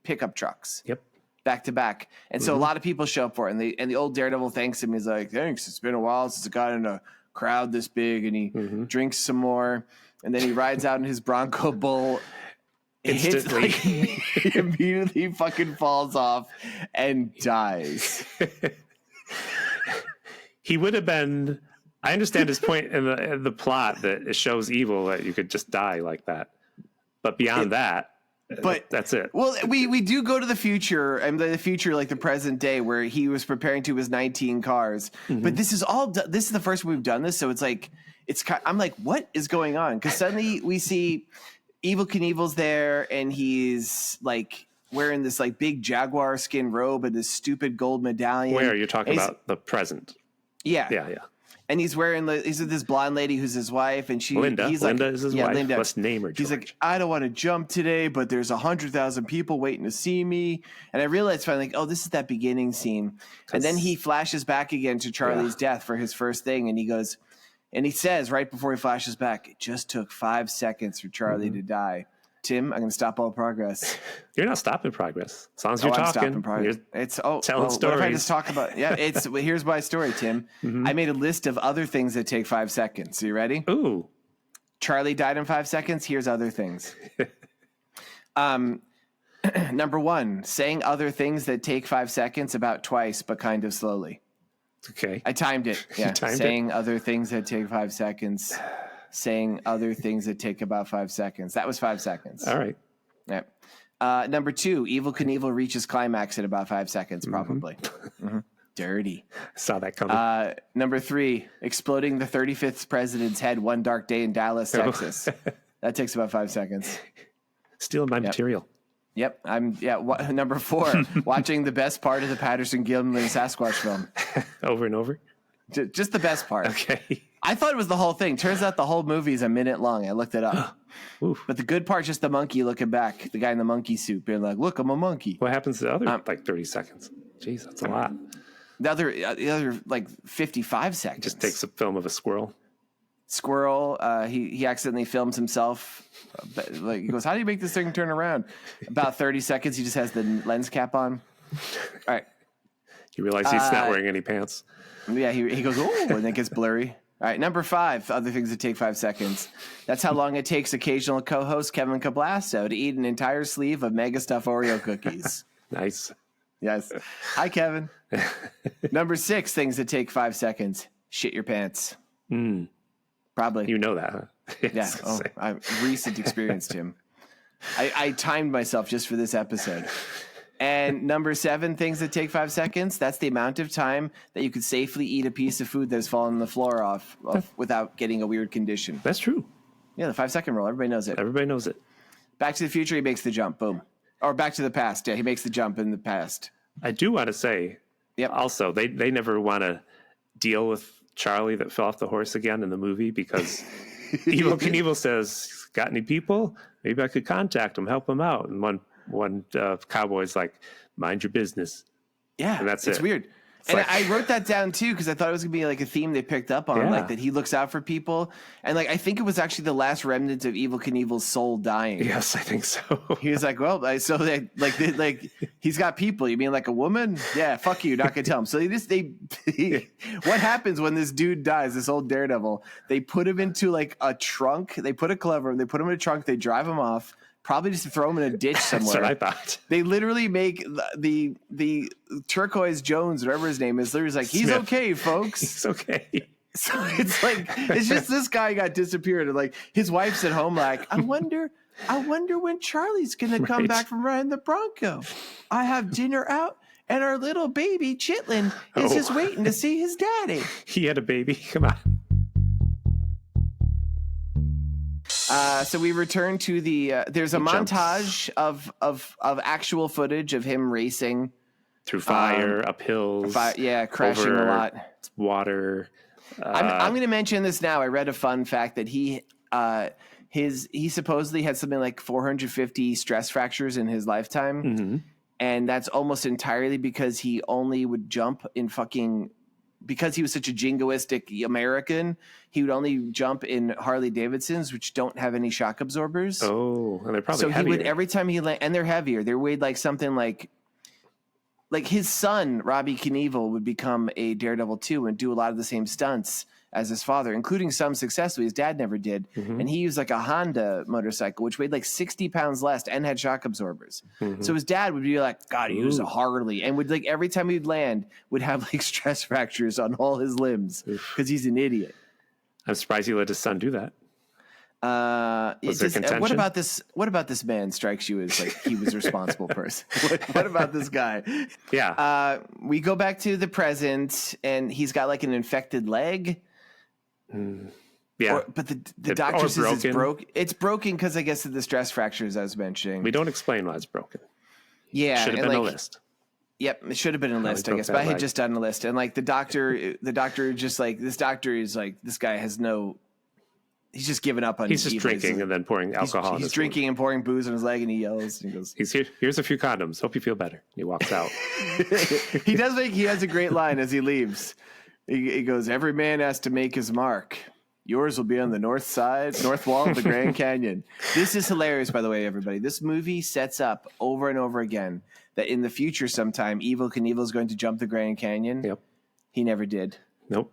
pickup trucks. Yep. Back to back. And so a lot of people show up for it. And the old Daredevil thanks him. He's like, thanks. It's been a while since I got in a crowd this big. And he drinks some more. And then he rides out in his Bronco Bull. Instantly. He immediately fucking falls off and dies. He would have been... I understand his point in the plot that it shows evil that you could just die like that. But beyond that, that's it. Well, we do go to the future, and the future, like the present day, where he was preparing to his 19 cars. But this is the first we've done this, so it's like I'm like, what is going on? Because suddenly we see Evil Knievel's there, and he's like wearing this like big jaguar skin robe and this stupid gold medallion. Where you're talking about the present? Yeah. And he's wearing he's with this blonde lady who's his wife, and Linda is his wife. Linda. Let's name her George. He's like, I don't want to jump today, but there's 100,000 people waiting to see me. And I realized finally, like, oh, this is that beginning scene. And then he flashes back again to Charlie's death for his first thing, and he goes, and he says right before he flashes back, it just took 5 seconds for Charlie to die. Tim, I'm going to stop all progress. You're not stopping progress. As long as you're talking. It's telling stories. What if I just talk about? Yeah, here's my story, Tim. I made a list of other things that take 5 seconds. Are you ready? Ooh. Charlie died in 5 seconds. Here's other things. Number 1, saying other things that take 5 seconds about twice, but kind of slowly. Okay. I timed it. Yeah. Saying other things that take 5 seconds. Saying other things that take about 5 seconds. That was 5 seconds. All right. Yeah. Number 2, Evil Knievel reaches climax in about 5 seconds, probably. Dirty. Saw that coming. Number 3, exploding the 35th president's head one dark day in Dallas, Texas. That takes about 5 seconds. Stealing my material. Yep. Number 4, watching the best part of the Patterson-Gimlin Sasquatch film. Over and over? Just the best part. Okay. I thought it was the whole thing. Turns out the whole movie is a minute long. I looked it up. But the good part, just the monkey looking back, the guy in the monkey suit being like, look, I'm a monkey. What happens to the other 30 seconds? Jeez, that's a lot. The other like 55 seconds. Just takes a film of a squirrel. He accidentally films himself. Like he goes, how do you make this thing turn around? About 30 seconds. He just has the lens cap on. All right. You realize he's not wearing any pants. Yeah, he goes, oh, and it gets blurry. All right, number 5, other things that take 5 seconds. That's how long it takes occasional co-host Kevin Cablasso to eat an entire sleeve of Mega Stuff Oreo cookies. Nice. Yes. Hi, Kevin. Number 6, things that take 5 seconds. Shit your pants. Probably. You know that, huh? Yeah. Recent experience, Tim. I timed myself just for this episode. And number 7, things that take 5 seconds. That's the amount of time that you could safely eat a piece of food that's fallen on the floor off without getting a weird condition. That's true. Yeah, the 5-second rule. Everybody knows it. Everybody knows it. Back to the Future, he makes the jump. Boom. Or Back to the Past. Yeah, he makes the jump in the past. I do want to say, also, they never want to deal with Charlie that fell off the horse again in the movie because Evil Knievel says, got any people? Maybe I could contact them, help them out. And one cowboy's like, mind your business. Yeah, and that's it's weird. I wrote that down too because I thought it was gonna be like a theme they picked up on, like that he looks out for people, and like I think it was actually the last remnants of Evil Knievel's soul dying. Yes, I think so. He was like, well, so they like he's got people. You mean like a woman? Yeah, fuck you, not gonna tell him. So what happens when this dude dies? This old daredevil. They put him into like a trunk. They put a clever. They put him in a trunk. They drive him off. Probably just to throw him in a ditch somewhere. That's what I thought. They literally make the Turquoise Jones, whatever his name is, literally like, he's Smith. Okay, folks. He's okay. So it's like, it's just this guy got disappeared. And like his wife's at home like, I wonder when Charlie's going to come back from riding the Bronco. I have dinner out and our little baby Chitlin is just waiting to see his daddy. He had a baby. Come on. So we return to the. There's a montage of actual footage of him racing through fire, up hills, crashing a lot, water. I'm going to mention this now. I read a fun fact that he supposedly had something like 450 stress fractures in his lifetime, and that's almost entirely because he only would jump in fucking because he was such a jingoistic American, he would only jump in Harley Davidsons, which don't have any shock absorbers. Oh, and they're probably so heavier. He would every time and they're heavier. They weighed like something like his son Robbie Knievel would become a Daredevil too and do a lot of the same stunts as his father, including some successfully. His dad never did. And he used like a Honda motorcycle, which weighed like 60 pounds less and had shock absorbers. So his dad would be like, God, he used a Harley. And would like every time he'd land would have like stress fractures on all his limbs because he's an idiot. I'm surprised he let his son do that. What about this man strikes you as like he was a responsible person? What about this guy? Yeah. We go back to the present and he's got like an infected leg. Yeah. But the doctor says it's broke. It's broken because I guess of the stress fractures I was mentioning. We don't explain why it's broken. Yeah. Should have been a list. Yep, it should have been a list, I guess. But I had just done a list. And like the doctor just like, this doctor is like, this guy has no... He's just giving up on. He's just drinking and then pouring alcohol. He's drinking and pouring booze on his leg, and he yells. And he goes, "He's here. Here's a few condoms. Hope you feel better." He walks out. He has a great line as he leaves. He goes, "Every man has to make his mark. Yours will be on the north wall of the Grand Canyon." This is hilarious, by the way, everybody. This movie sets up over and over again that in the future, sometime, Evel Knievel is going to jump the Grand Canyon. Yep. He never did. Nope.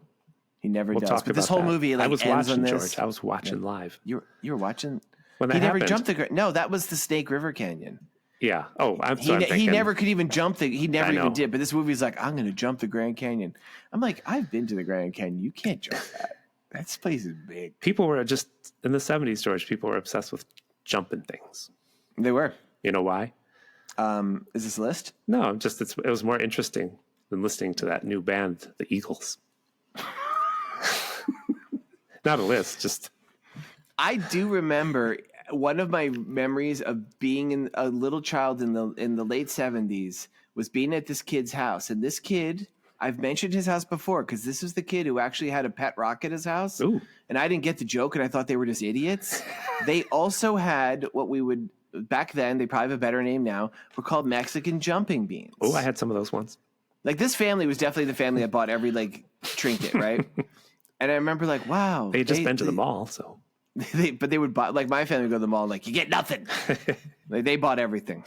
He never does. Talk but this whole movie, like, I was ends watching, on this. George. I was watching live. You were watching. When that he never happened. jumped the. No, that was the Snake River Canyon. Yeah. Oh, he never could even jump he never even did. But this movie's like, I'm going to jump the Grand Canyon. I'm like, I've been to the Grand Canyon. You can't jump that. That place is big. People were just in the 70s, George. People were obsessed with jumping things. They were. You know why? Is this a list? No, just it was more interesting than listening to that new band, the Eagles. Not a list, just. I do remember one of my memories of being a little child in the late 70s was being at this kid's house, and this kid, I've mentioned his house before because this is the kid who actually had a pet rock at his house. Ooh. And I didn't get the joke, and I thought they were just idiots. They also had what we would back then. They probably have a better name now. Were called Mexican jumping beans. Oh, I had some of those ones. Like this family was definitely the family that bought every like trinket, right? And I remember like, wow, they had just been to the mall, so. But they would buy, like my family would go to the mall, like you get nothing. Like they bought everything.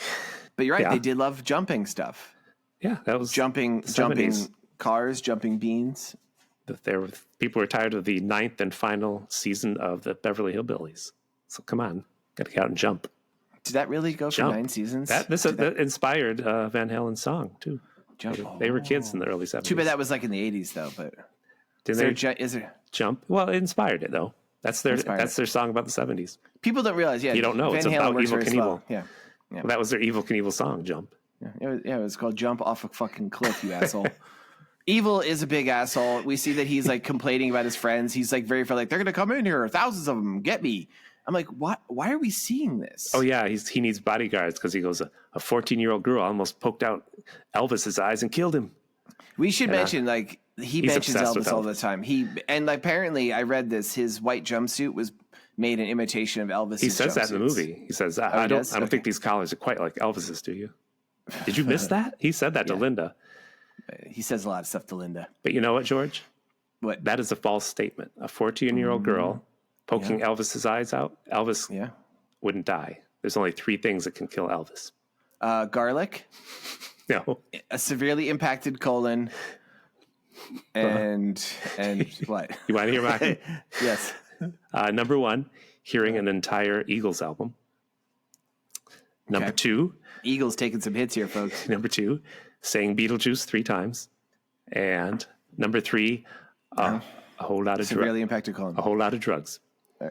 But you're right, they did love jumping stuff. Yeah, that was jumping cars, jumping beans. People were tired of the 9th and final season of the Beverly Hillbillies. So come on, got to get out and jump. Did that really go for 9 seasons? That inspired Van Halen's song too. Jump. They were kids in the early 70s. Too bad that was like in the 80s though. But is there Jump? Well, it inspired it though. That's their song about the 70s. People don't realize. Yeah, you don't know. Van It's Halen about works Evel very Knievel. slow. Yeah. Well, that was their Evel Knievel song, Jump. Yeah, it was called Jump Off a Fucking Cliff, you asshole. Evil is a big asshole. We see that he's like complaining about his friends. He's like very like, they're going to come in here, thousands of them, get me. I'm like, what? Why are we seeing this? Oh yeah, he needs bodyguards because he goes, a 14-year-old girl almost poked out Elvis's eyes and killed him. We should mention like he mentions Elvis all the time. Apparently I read this. His white jumpsuit was made an imitation of Elvis. He says that in the movie. He says, I don't think these collars are quite like Elvis's, do you? Did you miss that? He said that to Linda. He says a lot of stuff to Linda. But you know what, George? What? That is a false statement. A 14-year-old girl poking Elvis's eyes out, Elvis wouldn't die. There's only 3 things that can kill Elvis. Garlic. No. A severely impacted colon. And what? You want to hear mine? Yes. Number 1, hearing an entire Eagles album. Number 2. Eagles taking some hits here, folks. Number 2, saying Beetlejuice 3 times. And number 3, a whole lot of drugs. Severely impacted colon. A whole lot of drugs. You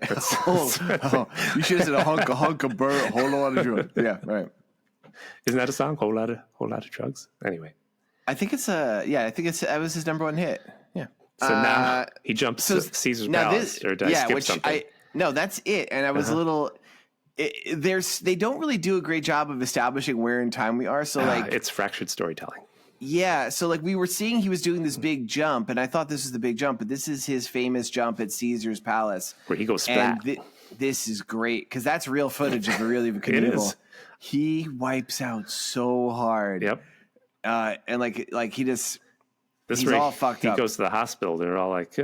should have said a hunk of bird, a whole lot of drugs. Yeah, right. Isn't that a song? Whole lot of drugs. Anyway, I think it's that was his number 1 hit. Yeah. So now he jumps to Caesar's Palace, or did I skip something? No, that's it. And I was a little. They don't really do a great job of establishing where in time we are. So it's fractured storytelling. Yeah, so like we were seeing he was doing this big jump, and I thought this was the big jump, but this is his famous jump at Caesar's Palace. Where he goes splat. And this is great, because that's real footage of a real Evil Knievel. It is. He wipes out so hard. Yep. And like he just... He's all fucked up. He goes to the hospital. They're all like,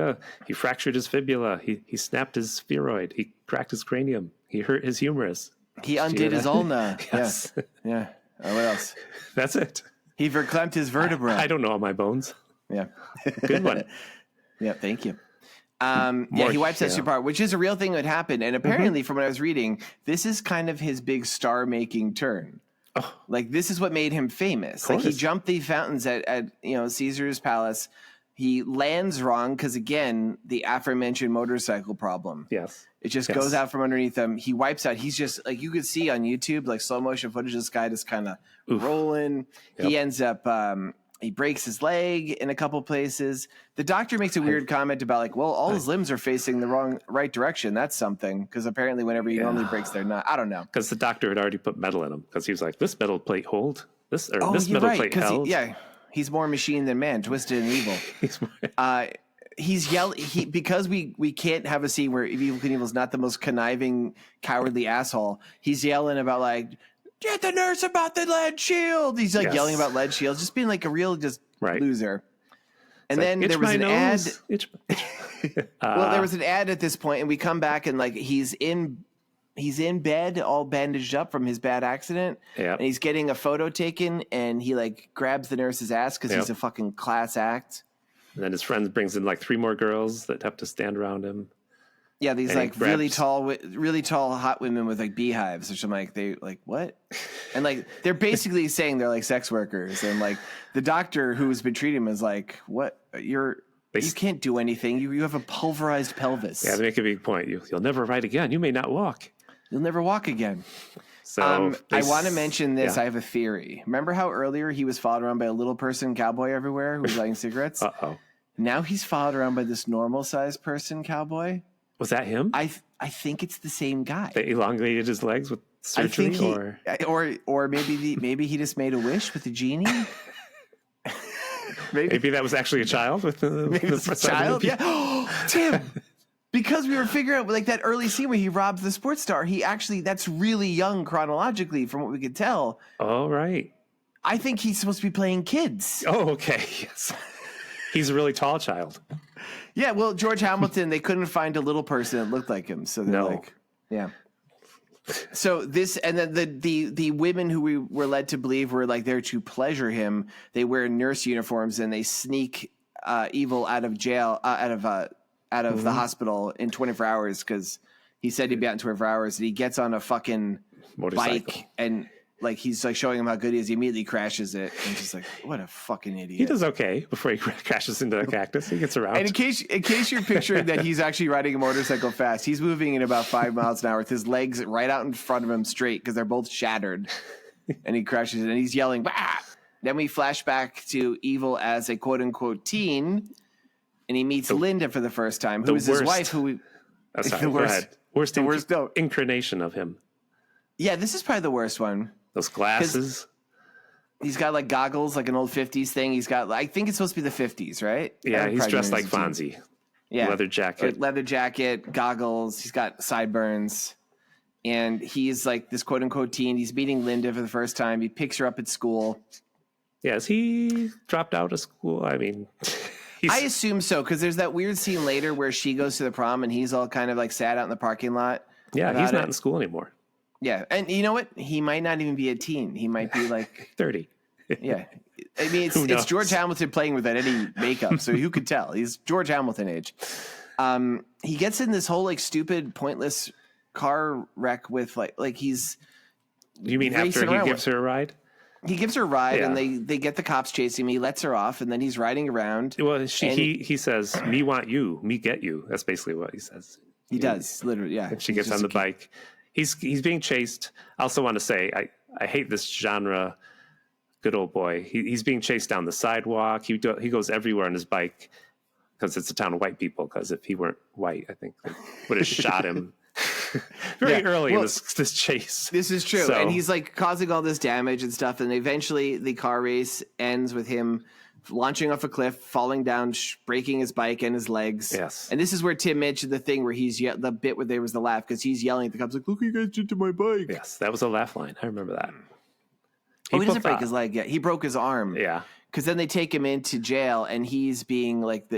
he fractured his fibula. He snapped his spheroid. He cracked his cranium. He hurt his humerus. He undid his ulna. Yes. Yeah. What else? That's it. He verklempt his vertebra. I don't know all my bones. Yeah. Good one. Yeah, thank you. He wipes out super hard, which is a real thing that happened. And apparently, from what I was reading, this is kind of his big star-making turn. Oh. Like, this is what made him famous. Like, he jumped the fountains at Caesar's palace. He lands wrong because, again, the aforementioned motorcycle problem. Yes. It just goes out from underneath him. He wipes out. He's just, like, you could see on YouTube, like, slow motion footage of this guy just kind of rolling. Yep. He ends up... he breaks his leg in a couple places. The doctor makes a weird comment about like, well, all his limbs are facing the right direction. That's something because apparently whenever he normally breaks, they're not. I don't know. Because the doctor had already put metal in him because he was like, this metal plate hold. This metal plate held. He's more machine than man, twisted and evil. He's yelling because we can't have a scene where Evil Knievel's not the most conniving, cowardly asshole. He's yelling about like, get the nurse about the lead shield. He's like yelling about lead shields, just being like a real loser. And then there was an ad. Well, there was an ad at this point, and we come back and like he's in bed, all bandaged up from his bad accident, and he's getting a photo taken, and he like grabs the nurse's ass because he's a fucking class act. And then his friend brings in like 3 more girls that have to stand around him. Yeah, these and like really tall hot women with like beehives, which I'm like, they like what? And like they're basically saying they're like sex workers, and like the doctor who's been treating him is like, what? You can't do anything. You have a pulverized pelvis. Yeah, they make a big point. You'll never ride again. You may not walk. You'll never walk again. So I want to mention this. I have a theory. Remember how earlier he was followed around by a little person cowboy everywhere who was lighting cigarettes? Now he's followed around by this normal sized person cowboy. Was that him? I think it's the same guy. They elongated his legs with surgery, or maybe he just made a wish with the genie. maybe that was actually a child with the child. Yeah, Tim. Because we were figuring out like that early scene where he robs the sports star. That's really young chronologically from what we could tell. Oh right. I think he's supposed to be playing kids. Oh okay. Yes. He's a really tall child. Yeah, well, George Hamilton, they couldn't find a little person that looked like him. So they're like, yeah. So this, and then the women who we were led to believe were like there to pleasure him, they wear nurse uniforms and they sneak Evil out of jail, out of the hospital in 24 hours because he said he'd be out in 24 hours. And he gets on a fucking bike and like he's like showing him how good he is. He immediately crashes it and just like, what a fucking idiot. He does okay before he crashes into a cactus. He gets around. And in case you're picturing that he's actually riding a motorcycle fast, he's moving at about 5 miles an hour with his legs right out in front of him straight because they're both shattered. And he crashes it and he's yelling, bah! Then we flash back to Evil as a quote unquote teen and he meets Linda for the first time, who is his wife, who we the worst incarnation of him. Yeah, this is probably the worst one. Those glasses. He's got like goggles, like an old 50s thing. He's got, I think it's supposed to be the 50s, right? Yeah, he's dressed like Fonzie. Yeah. Leather jacket, goggles. He's got sideburns. And he's like this quote unquote teen. He's meeting Linda for the first time. He picks her up at school. Yes, he dropped out of school. I mean, I assume so, because there's that weird scene later where she goes to the prom and he's all kind of like sad out in the parking lot. Yeah, he's not in school anymore. Yeah, and you know what? He might not even be a teen. He might be like 30. Yeah, I mean it's George Hamilton playing without any makeup, so who could tell? He's George Hamilton age. He gets in this whole like stupid, pointless car wreck with like he's. You mean after he gives her a ride? He gives her a ride, and they get the cops chasing him. He lets her off, and then he's riding around. Well, he says, "Me want you, me get you." That's basically what he says. He does literally, yeah. And she gets on the bike. He's being chased. I also want to say I hate this genre. Good old boy. He's being chased down the sidewalk. He goes everywhere on his bike because it's a town of white people. Because if he weren't white, I think they would have shot him very early in this chase. This is true. And he's like causing all this damage and stuff. And eventually the car race ends with him launching off a cliff, falling down, breaking his bike and his legs. Yes. And this is where Tim mentioned the thing where the bit where there was the laugh because he's yelling at the cops like, "Look what you guys did to my bike." Yes, that was a laugh line. I remember that. He doesn't break his leg yet. He broke his arm. Yeah. because then they take him into jail, and he's being like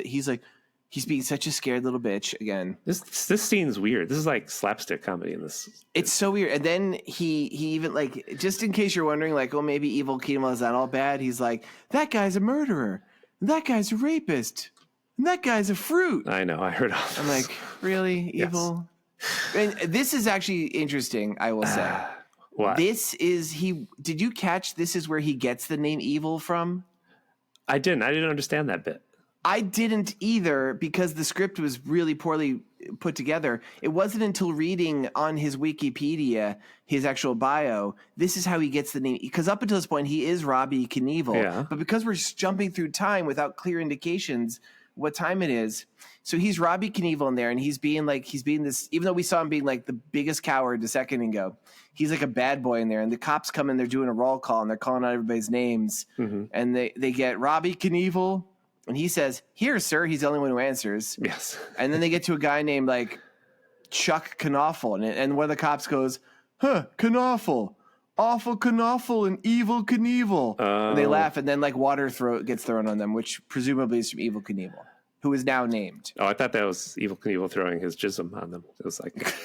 he's being such a scared little bitch again. This scene's weird. This is like slapstick comedy in this. It's so weird. And then he even like, just in case you're wondering, like, oh, maybe Evel Knievel is not all bad. He's like, that guy's a murderer. That guy's a rapist. And that guy's a fruit. I know. I heard all this. I'm like, really, Yes. Evil? And this is actually interesting, I will say. What? Did you catch this is where he gets the name Evil from? I didn't understand that bit. I didn't either, because the script was really poorly put together. It wasn't until reading on his Wikipedia, his actual bio, this is how he gets the name. Because up until this point, he is Robbie Knievel. Yeah. But because we're jumping through time without clear indications what time it is, so he's Robbie Knievel in there, and he's being this, even though we saw him being like the biggest coward a second ago, he's like a bad boy in there. And the cops come in, they're doing a roll call, and they're calling out everybody's names. Mm-hmm. And they get Robbie Knievel. And he says, here, sir. He's the only one who answers. Yes. And then they get to a guy named like Chuck Knaufel. And one of the cops goes, Knaufel. Awful Knaufel and Evil Knievel. And they laugh. And then like water gets thrown on them, which presumably is from Evil Knievel, who is now named. Oh, I thought that was Evil Knievel throwing his jism on them. It was like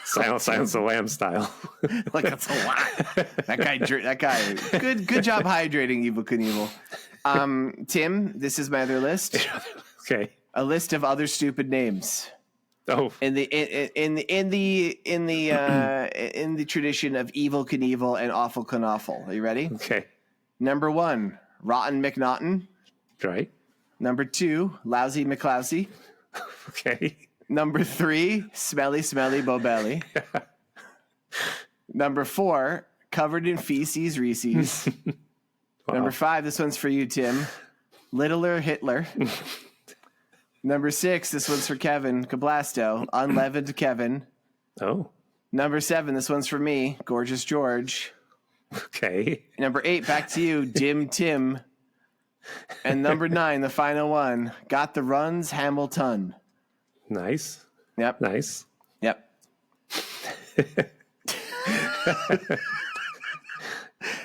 Silence the Lamb style. Like, that's a lot. That guy. Good job hydrating Evil Knievel. Tim, this is my other list. Okay. A list of other stupid names. Oh. In the tradition of Evil Knievel and Awful Knaufel. Are you ready? Okay. Number 1, Rotten McNaughton. Right. Number 2, Lousy McLousy. Okay. Number 3, Smelly Bobelli. Number 4, Covered in Feces Reese's. Wow. Number 5, this one's for you, Tim. Littler Hitler. Number 6, this one's for Kevin Cablasto. Unleavened Kevin. Oh. Number 7, this one's for me. Gorgeous George. Okay. Number 8, back to you. Dim Tim. And number 9, the final one. Got the runs, Hamilton. Nice. Yep. Nice. Yep.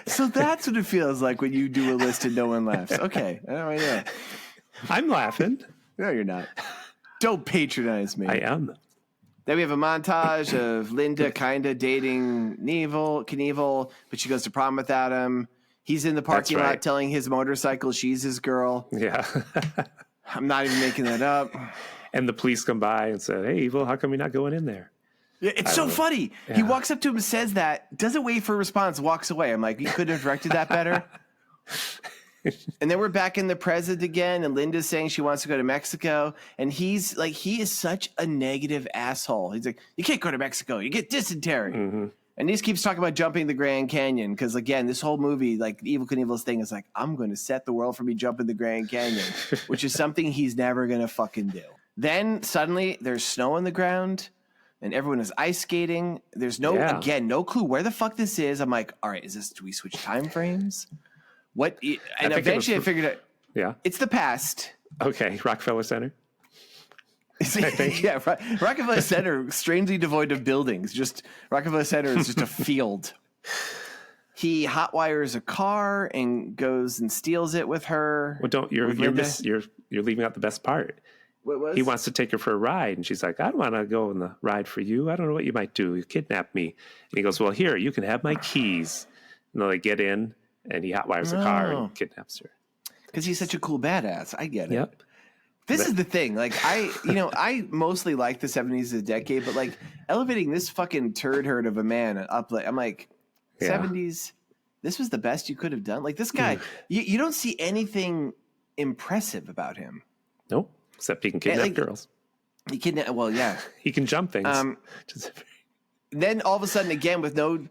So that's what it feels like when you do a list and no one laughs. Okay. All right, yeah. I'm laughing. No, you're not. Don't patronize me. I am. Then we have a montage of Linda kind of dating Knievel, but she goes to prom without him. He's in the parking lot telling his motorcycle she's his girl. Yeah. I'm not even making that up. And the police come by and say, hey, Evil, how come you're not going in there? Yeah, it's so funny. Yeah. He walks up to him and says that, doesn't wait for a response, walks away. I'm like, you could have directed that better. And then we're back in the present again, and Linda's saying she wants to go to Mexico. And he's like, he is such a negative asshole. He's like, you can't go to Mexico. You get dysentery. Mm-hmm. And he just keeps talking about jumping the Grand Canyon. Because, again, this whole movie, like, Evil Knievel's thing is like, I'm going to set the world for me jumping the Grand Canyon, which is something he's never going to fucking do. Then suddenly there's snow on the ground. And everyone is ice skating. There's no clue where the fuck this is. I'm like, all right, do we switch time frames? What? And eventually I figured out. Yeah. It's the past. Okay. Rockefeller Center. I think. Yeah. Rockefeller Center, strangely devoid of buildings. Just Rockefeller Center is just a field. He hotwires a car and goes and steals it with her. Well, you're leaving out the best part. He wants to take her for a ride, and she's like, I don't want to go on the ride for you. I don't know what you might do. You kidnap me. And he goes, well, here, you can have my keys. And then they get in, and he hotwires the car and kidnaps her. Because he's such a cool badass. I get it. Yep. This is the thing. Like, I mostly like the 70s as a decade, but like elevating this fucking turd herd of a man up, I'm like, 70s, this was the best you could have done. Like, this guy, you don't see anything impressive about him. Nope. Except he can kidnap girls. He can jump things. Then all of a sudden, again, with no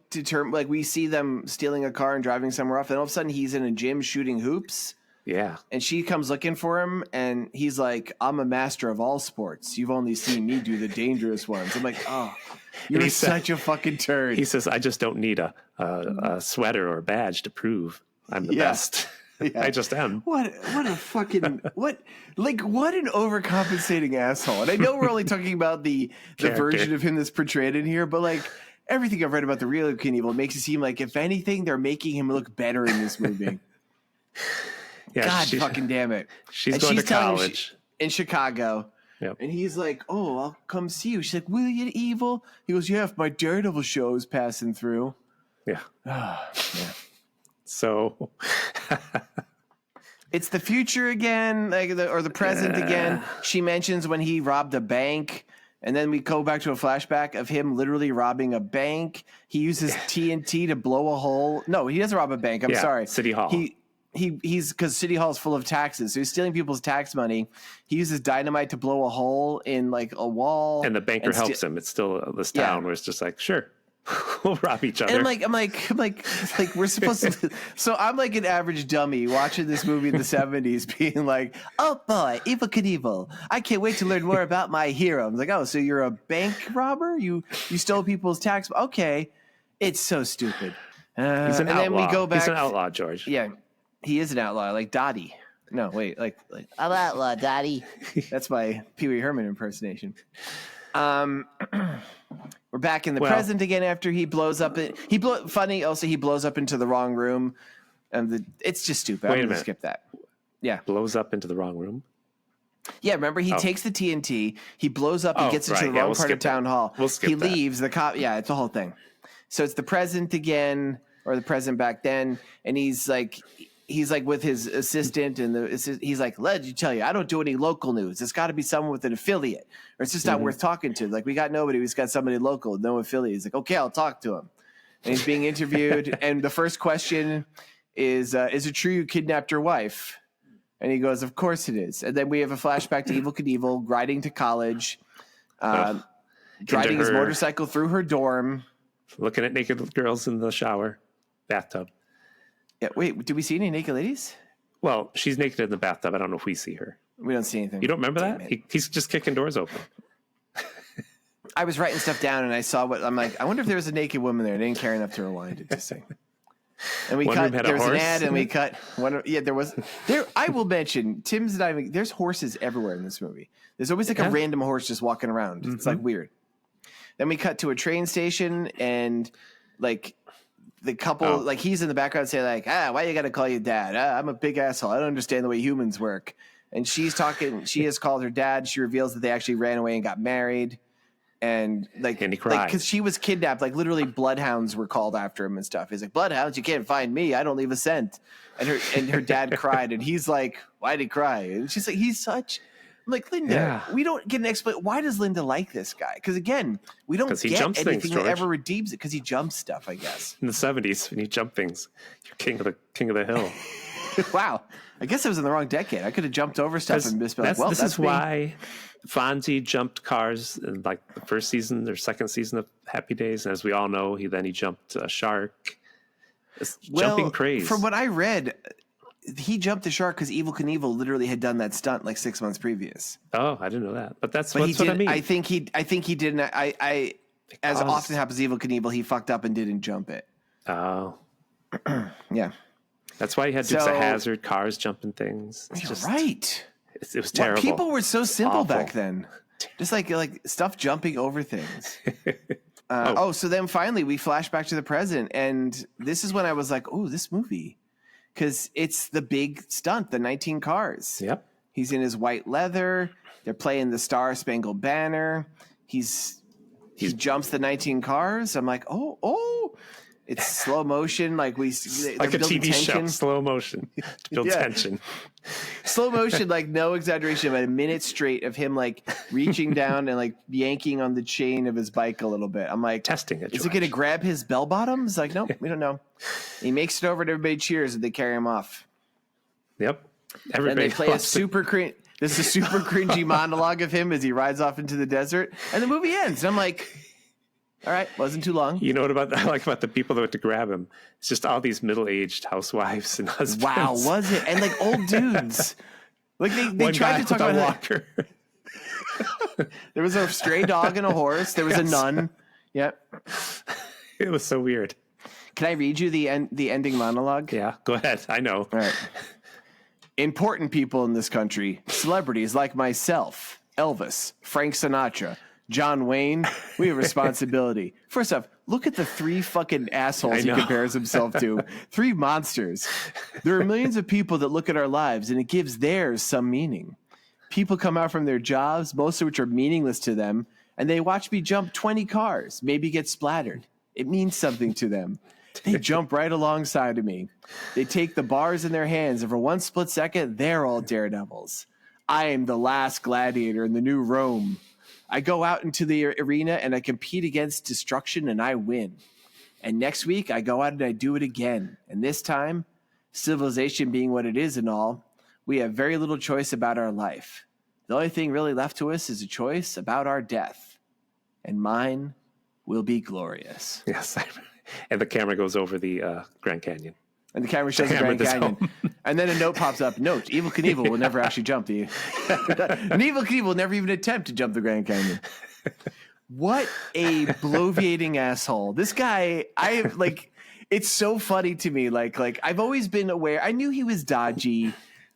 like we see them stealing a car and driving somewhere off. Then all of a sudden, he's in a gym shooting hoops. Yeah. And she comes looking for him, and he's like, I'm a master of all sports. You've only seen me do the dangerous ones. I'm like, oh, you're such a fucking turd. He says, I just don't need a sweater or a badge to prove I'm the best. Yeah. I just am. What a fucking what an overcompensating asshole. And I know we're only talking about the version of him that's portrayed in here, but like everything I've read about the real Knievel makes it seem like if anything, they're making him look better in this movie. Yeah, God fucking damn it. She's going to college. In Chicago. Yep. And he's like, oh, I'll come see you. She's like, will you, Evil? He goes, yeah, if my Daredevil show is passing through. Yeah. Yeah. So it's the future again, or the present again. She mentions when he robbed a bank. And then we go back to a flashback of him literally robbing a bank. He uses TNT to blow a hole. No, he doesn't rob a bank. I'm sorry. City Hall. He's because City Hall is full of taxes. So he's stealing people's tax money. He uses dynamite to blow a hole in like a wall. And the banker helps him. It's still this town where it's just like, sure, we'll rob each other. And I'm like, we're supposed to. So I'm like an average dummy watching this movie in the 70s being like, oh boy, Evil Knievel. I can't wait to learn more about my hero. I'm like, oh, so you're a bank robber? You stole people's tax? Okay. It's so stupid. He's an outlaw. Then we go back. He's an outlaw, George. Yeah. He is an outlaw, like Dottie. No, wait, like I'm outlaw, Dottie. That's my Pee Wee Herman impersonation. We're back in the present again after he blows up. Funny. Also, he blows up into the wrong room, and it's just stupid. I'm gonna skip that. Yeah, blows up into the wrong room. Yeah, remember he takes the TNT. He blows up. He gets into the wrong part of town hall. He leaves the cop. Yeah, it's the whole thing. So it's the present again, or the present back then, and he's like with his assistant, and he's like, "Let me tell you, I don't do any local news. It's got to be someone with an affiliate, or it's just not worth talking to. Like we got nobody. We just got somebody local, no affiliate." He's like, "Okay, I'll talk to him." And he's being interviewed, and the first question is it true you kidnapped your wife? And he goes, "Of course it is." And then we have a flashback to Evil Knievel riding to college, driving his motorcycle through her dorm, looking at naked girls in the shower, bathtub. Yeah, wait, do we see any naked ladies? Well, she's naked in the bathtub. I don't know if we see her. We don't see anything. You don't remember that? He's just kicking doors open. I was writing stuff down, and I saw I'm like, I wonder if there was a naked woman there. I didn't care enough to rewind it to see. And we cut, there was an ad, and we cut one. Yeah, there was. I will mention, Tim's and I, there's horses everywhere in this movie. There's always like a random horse just walking around. It's like weird. Then we cut to a train station, and like, the couple, like he's in the background saying like, why you got to call you dad? I'm a big asshole. I don't understand the way humans work. And she's talking, she has called her dad. She reveals that they actually ran away and got married. And he cried. Because she was kidnapped, like literally bloodhounds were called after him and stuff. He's like, bloodhounds, you can't find me. I don't leave a cent. And her dad cried, and he's like, why'd he cry? And she's like, he's such. I'm like, Linda, we don't get an explanation. Why does Linda like this guy? Because again, we don't get anything that ever redeems it because he jumps stuff, I guess. In the 70s, when you jump things, you're king of the hill. Wow. I guess I was in the wrong decade. I could have jumped over stuff and just been like, well, this is why Fonzie jumped cars in like the first season or second season of Happy Days. And as we all know, he jumped a shark. Jumping craze. From what I read, he jumped the shark because Evel Knievel literally had done that stunt like 6 months previous. Oh, I didn't know that. But that's what I mean. I think he didn't. As often happens, Evel Knievel, he fucked up and didn't jump it. Oh, yeah. That's why he had Dukes of Hazzard, cars jumping things. You're right. It was terrible. People were so simple back then. Just like stuff jumping over things. So then finally we flash back to the present, and this is when I was like, oh, this movie. Because it's the big stunt, the 19 cars. Yep. He's in his white leather. They're playing the Star Spangled Banner. He jumps the 19 cars. I'm like, oh. It's slow motion. Like like a TV show, slow motion. Build tension. Slow motion, like no exaggeration, about a minute straight of him like reaching down and like yanking on the chain of his bike a little bit. I'm like, testing it. Is it going to grab his bell bottoms? Like, nope, we don't know. He makes it over and everybody cheers and they carry him off. Yep. Everybody. And they play a super cringe. This is a super cringy monologue of him as he rides off into the desert, and the movie ends. And I'm like, all right, wasn't too long. You know what I like about the people that went to grab him? It's just all these middle-aged housewives and husbands. Wow, was it? And like old dudes. Like they tried to talk about walker. There was a stray dog and a horse. There was a nun. Yep. It was so weird. Can I read you the ending monologue? Yeah, go ahead. I know. All right. Important people in this country, celebrities like myself, Elvis, Frank Sinatra, John Wayne, we have responsibility. First off, Look at the 3 fucking assholes he compares himself to. 3 monsters. There are millions of people that look at our lives, and it gives theirs some meaning. People come out from their jobs, most of which are meaningless to them, and they watch me jump 20 cars, maybe get splattered. It means something to them. They jump right alongside of me. They take the bars in their hands, and for one split second, they're all daredevils. I am the last gladiator in the new Rome. I go out into the arena and I compete against destruction and I win. And next week I go out and I do it again. And this time, civilization being what it is and all, we have very little choice about our life. The only thing really left to us is a choice about our death. And mine will be glorious. Yes. And the camera goes over the Grand Canyon. And the camera shows the Grand Canyon. And then a note pops up. Note, Evel Knievel will never actually jump the... And Evel Knievel will never even attempt to jump the Grand Canyon. What a bloviating asshole. This guy, it's so funny to me. Like I've always been aware. I knew he was dodgy.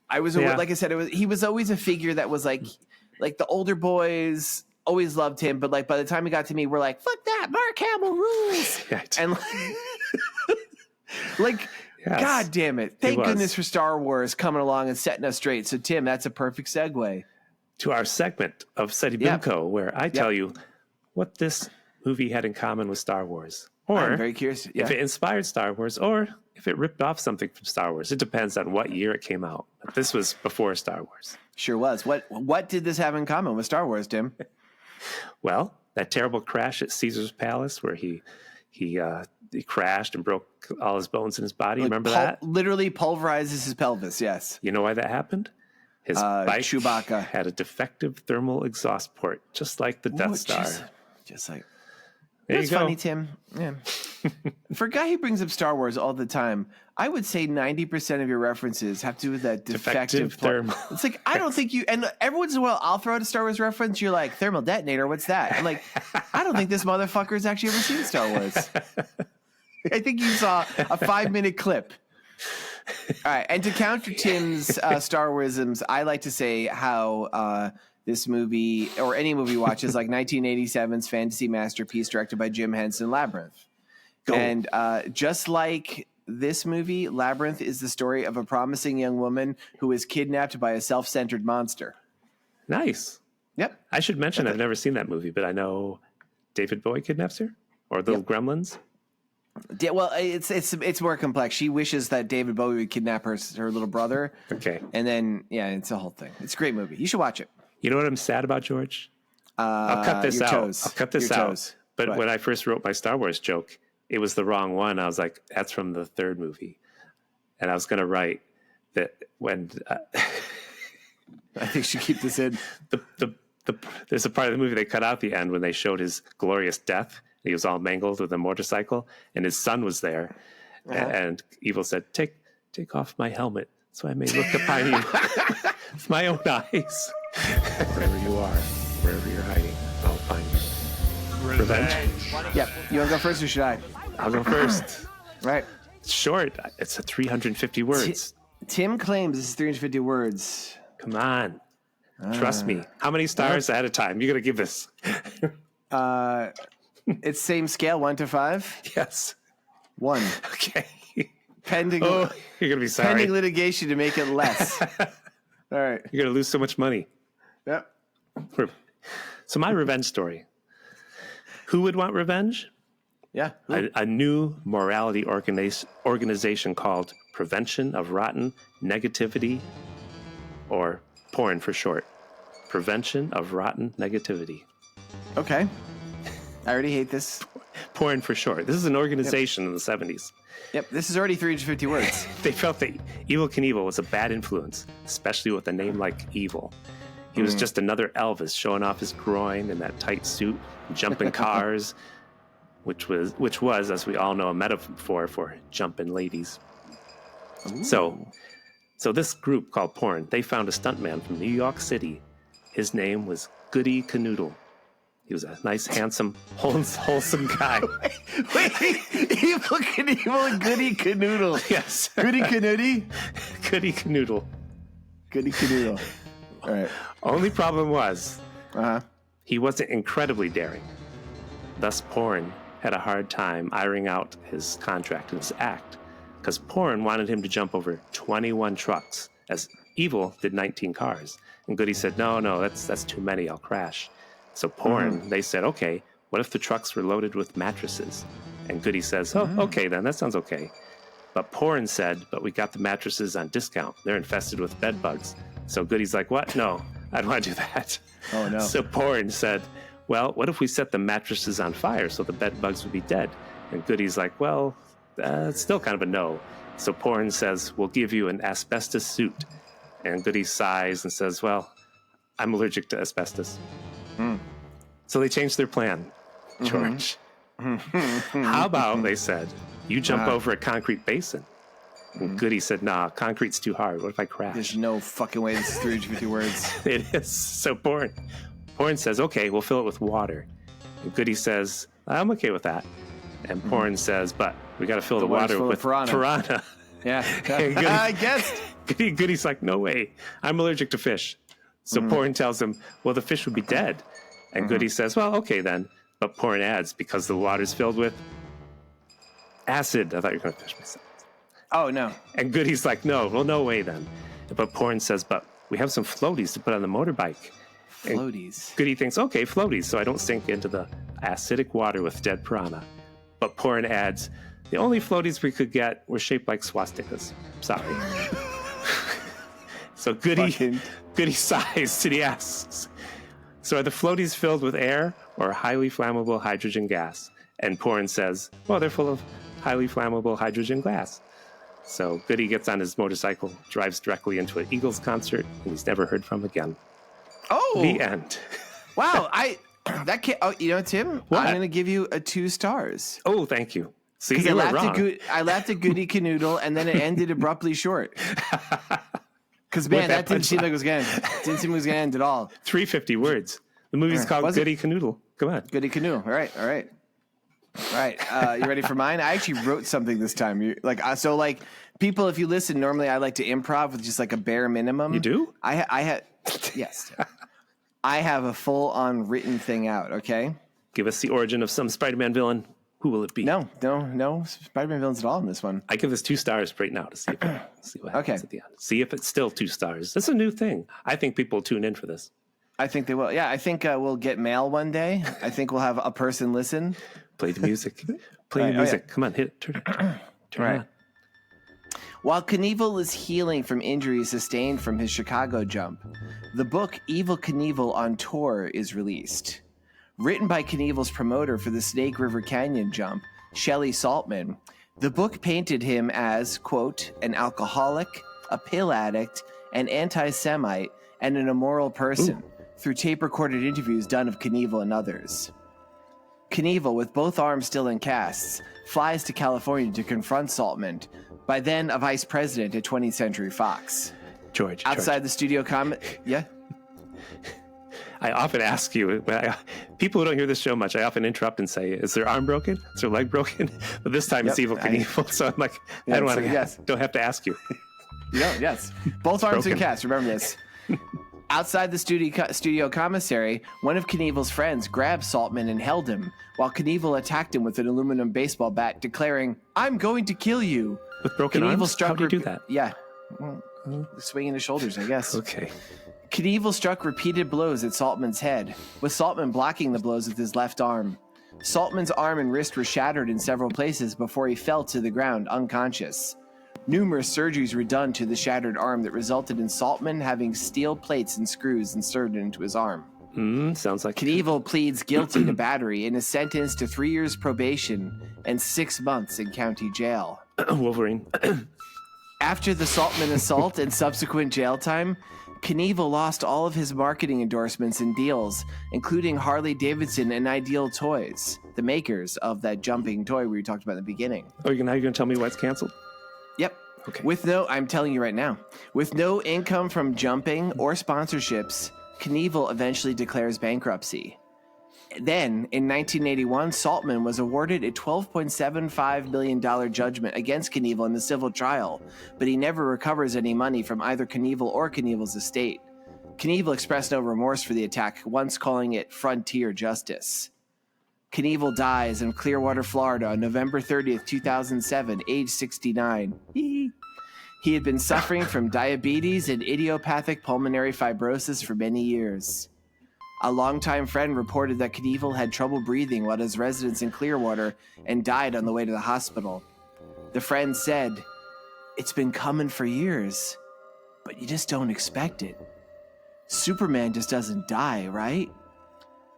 I was aware, like I said, he was always a figure that was like the older boys always loved him. But like by the time he got to me, we're like, fuck that. Mark Hamill rules. And like... Yes, God damn it. Thank goodness for Star Wars coming along and setting us straight. So, Tim, that's a perfect segue to our segment of Seddy Bimco, where I tell you what this movie had in common with Star Wars. Or I'm very curious. If it inspired Star Wars or if it ripped off something from Star Wars. It depends on what year it came out. But this was before Star Wars. Sure was. What did this have in common with Star Wars, Tim? Well, that terrible crash at Caesar's Palace where he crashed and broke all his bones in his body. Remember that? Literally pulverizes his pelvis, yes. You know why that happened? His bike Chewbacca had a defective thermal exhaust port, just like the Death Star. Just like... There That's funny, Tim. Yeah. For a guy who brings up Star Wars all the time, I would say 90% of your references have to do with that defective thermal. It's like, I don't think you... And every once in a while, I'll throw out a Star Wars reference. You're like, thermal detonator, what's that? I'm like, I don't think this motherfucker has actually ever seen Star Wars. I think you saw a 5-minute clip. All right. And to counter Tim's Star Warisms, I like to say how this movie, or any movie watch, is like 1987's fantasy masterpiece directed by Jim Henson, Labyrinth. Go. And just like this movie, Labyrinth is the story of a promising young woman who is kidnapped by a self-centered monster. Nice. Yep. I should mention I've never seen that movie, but I know David Bowie kidnaps her, or the little gremlins. Yeah, well, it's more complex. She wishes that David Bowie would kidnap her little brother. Okay. And then, it's a whole thing. It's a great movie. You should watch it. You know what I'm sad about, George? I'll cut this out. I'll cut this out. But when I first wrote my Star Wars joke, it was the wrong one. I was like, that's from the third movie. And I was going to write that when... I think you should keep this in. There's a part of the movie they cut out the end when they showed his glorious death. He was all mangled with a motorcycle, and his son was there. And Evil said, take off my helmet so I may look upon you with my own eyes. Wherever you are, wherever you're hiding, I'll find you. Revenge. Yeah. You want to go first or should I? I'll go first. Right. It's short. It's 350 words. Tim claims this is 350 words. Come on. Trust me. How many stars at a time? You're going to give this? It's same scale, 1 to 5? Yes. 1. Okay. Pending. Oh, you're going to be sorry. Pending litigation to make it less. All right. You're going to lose so much money. Yep. So my revenge story. Who would want revenge? Yeah. A new morality organization called Prevention of Rotten Negativity, or porn for short. Prevention of Rotten Negativity. Okay. I already hate this. Porn for short. This is an organization in the 70s. Yep, this is already 350 words. They felt that Evel Knievel was a bad influence, especially with a name like Evil. He was just another Elvis showing off his groin in that tight suit, jumping cars, which was, as we all know, a metaphor for jumping ladies. Ooh. So this group called Porn, they found a stuntman from New York City. His name was Goody Kanoodle. He was a nice, handsome, wholesome guy. Wait, Evel Knievel and Goody Kanoodle. Yes. Goody Kanoodle? Goody Kanoodle. Goody Kanoodle. All right. Only problem was he wasn't incredibly daring. Thus, Porn had a hard time ironing out his contract and his act because Porn wanted him to jump over 21 trucks, as Evil did 19 cars. And Goody said, no, that's too many. I'll crash. So Porn, they said, okay, what if the trucks were loaded with mattresses? And Goody says, okay, then that sounds okay. But Porn said, but we got the mattresses on discount. They're infested with bed bugs. So Goody's like, what? No, I don't want to do that. Oh, no. So Porn said, well, what if we set the mattresses on fire so the bed bugs would be dead? And Goody's like, well, it's still kind of a no. So Porn says, we'll give you an asbestos suit. And Goody sighs and says, well, I'm allergic to asbestos. So they changed their plan, George. How about, they said, you jump over a concrete basin? And Goody said, nah, concrete's too hard. What if I crash? There's no fucking way this is 350 words. It is. So Porn says, okay, we'll fill it with water. And Goody says, I'm okay with that. And Porn says, but we got to fill the water with piranha. Yeah. Goody, I guessed. Goody's like, no way. I'm allergic to fish. So Porn tells him, well, the fish would be dead. And Goody says, well, okay then. But Porn adds, because the water's filled with acid. I thought you were going to finish my sentence. Oh, no. And Goody's like, no way then. But Porn says, but we have some floaties to put on the motorbike. Floaties. And Goody thinks, okay, floaties, so I don't sink into the acidic water with dead piranha. But Porn adds, the only floaties we could get were shaped like swastikas. Sorry. So Goody sighs and he asks, so are the floaties filled with air or highly flammable hydrogen gas? And Porn says, well, they're full of highly flammable hydrogen gas. So Goody gets on his motorcycle, drives directly into an Eagles concert, and he's never heard from again. Oh! The end. Wow, you know, Tim, What? I'm going to give you 2 stars. Oh, thank you. See, Because you were wrong. I laughed at Goody Canoodle, and then it ended abruptly short. Because, man, that didn't seem like it was going to end at all. 350 words. The movie's called Goody Canoodle. Come on. Goody Canoodle. All right. You ready for mine? I actually wrote something this time. People, if you listen, normally I like to improv with just like a bare minimum. You do? Yes. I have a full-on written thing out, okay? Give us the origin of some Spider-Man villain. Who will it be? No Spider-Man villains at all in this one. I give this 2 stars right now to see what happens at the end. See if it's still 2 stars. That's a new thing. I think people will tune in for this. I think they will. Yeah, I think we'll get mail one day. I think we'll have a person listen. Play the music. Play the music. Come on, hit it. Turn it on. While Knievel is healing from injuries sustained from his Chicago jump, the book Evil Knievel on Tour is released. Written by Knievel's promoter for the Snake River Canyon jump, Shelley Saltman, the book painted him as, quote, an alcoholic, a pill addict, an anti-Semite, and an immoral person through tape-recorded interviews done of Knievel and others. Knievel, with both arms still in casts, flies to California to confront Saltman, by then a vice president at 20th Century Fox. George. The studio yeah? I often ask you, people who don't hear this show much, I often interrupt and say, is their arm broken? Is their leg broken? But this time it's Evil Knievel, so I'm like, I don't want to, don't have to ask you. Yes. Both arms in cast, remember this. Outside the studio commissary, one of Knievel's friends grabbed Saltman and held him, while Knievel attacked him with an aluminum baseball bat, declaring, I'm going to kill you. With broken arms? How do you do that? Yeah. Well, swinging his shoulders, I guess. Okay. Knievel struck repeated blows at Saltman's head, with Saltman blocking the blows with his left arm. Saltman's arm and wrist were shattered in several places before he fell to the ground unconscious. Numerous surgeries were done to the shattered arm that resulted in Saltman having steel plates and screws inserted into his arm. Sounds like Knievel pleads guilty to battery and is sentenced to 3 years probation and 6 months in county jail. Wolverine. After the Saltman assault and subsequent jail time, Knievel lost all of his marketing endorsements and deals, including Harley-Davidson and Ideal Toys, the makers of that jumping toy we talked about in the beginning. Oh, now you're going to tell me why it's canceled? Yep. Okay. I'm telling you right now, with no income from jumping or sponsorships, Knievel eventually declares bankruptcy. Then, in 1981, Saltman was awarded a $12.75 million judgment against Knievel in the civil trial, but he never recovers any money from either Knievel or Knievel's estate. Knievel expressed no remorse for the attack, once calling it frontier justice. Knievel dies in Clearwater, Florida on November 30th, 2007, age 69. He had been suffering from diabetes and idiopathic pulmonary fibrosis for many years. A longtime friend reported that Knievel had trouble breathing while at his residence in Clearwater and died on the way to the hospital. The friend said, "It's been coming for years, but you just don't expect it. Superman just doesn't die, right?"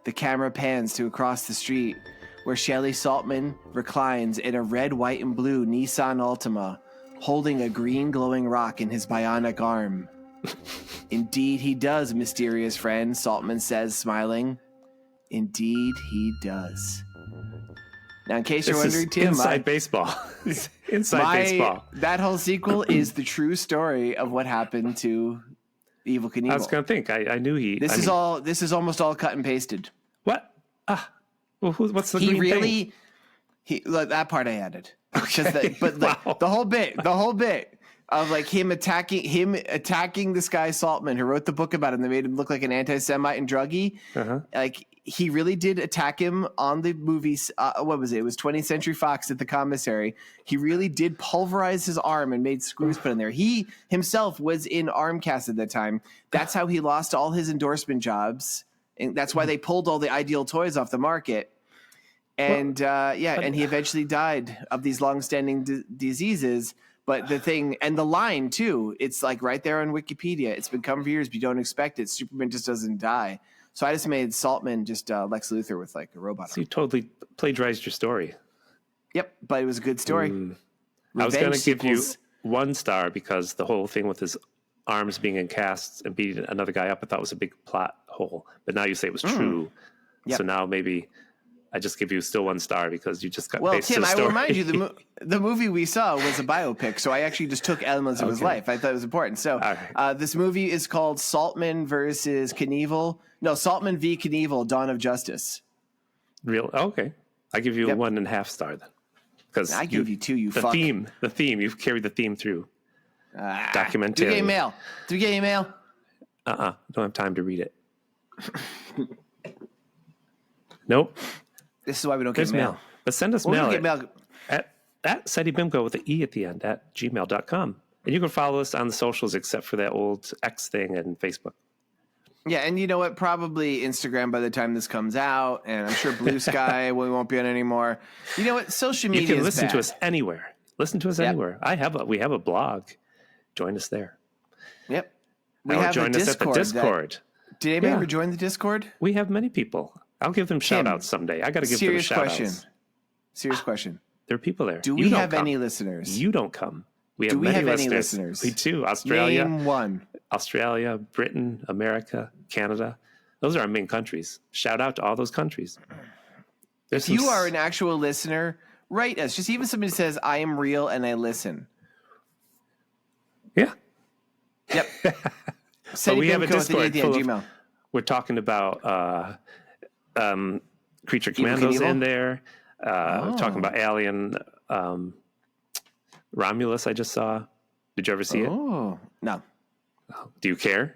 The camera pans to across the street, where Shelley Saltman reclines in a red, white, and blue Nissan Altima, holding a green glowing rock in his bionic arm. "Indeed he does, mysterious friend," Saltman says, smiling. "Indeed he does." Now, in case you're wondering, Tim, inside baseball. Baseball. That whole sequel is the true story of what happened to Evil Knievel. I was going to think. I knew he. This is almost all cut and pasted. What? Well, what's the green thing? That part I added. Okay. Wow. the whole bit of like him attacking this guy Saltman who wrote the book about him that made him look like an anti-Semite and druggie. Uh-huh. Like he really did attack him on the movies. What was it? It was 20th Century Fox at the commissary. He really did pulverize his arm and made screws put in there. He himself was in Armcast at that time. That's how he lost all his endorsement jobs. And that's why they pulled all the Ideal toys off the market. And and he eventually died of these long-standing diseases. But the thing, and the line too, it's like right there on Wikipedia. It's been coming for years, but you don't expect it. Superman just doesn't die. So I just made Saltman just Lex Luthor with like a robot. So you totally plagiarized your story. Yep, but it was a good story. I was going to give you 1 star because the whole thing with his arms being in casts and beating another guy up, I thought was a big plot hole. But now you say it was true. Yep. So now maybe I just give you still 1 star because you just got based Tim, the story. I will remind you, the movie we saw was a biopic, so I actually just took elements of his life. I thought it was important. So this movie is called Saltman versus Knievel. No, Saltman v. Knievel, Dawn of Justice. Real? Okay. I give you a 1.5 star then. Because I give you 2, the fuck. The theme, you've carried the theme through. Documentary. Do we get email? Don't have time to read it. Nope. This is why we don't get mail. But send us mail at Seddy Bimco with an E at the end at gmail.com. And you can follow us on the socials except for that old X thing and Facebook. Yeah, and you know what? Probably Instagram by the time this comes out, and I'm sure Blue Sky we won't be on anymore. You know what? Social media. You can listen to us anywhere. Listen to us anywhere. We have a blog. Join us there. Yep. We have join us at the Discord. Did anybody ever join the Discord? We have many people. I'll give them shout outs someday. I got to give them shout outs. Serious question. There are people there. Do we have any listeners? You don't come. Do we have any listeners? We do. Australia. Name one. Australia, Britain, America, Canada. Those are our main countries. Shout out to all those countries. If you are an actual listener, write us. Just even somebody says, "I am real and I listen." Yeah. Yep. So we have a Discord full of, we're talking about Creature Commandos in there. Talking about Alien Romulus I just saw. Did you ever see it? Oh, no. Do you care?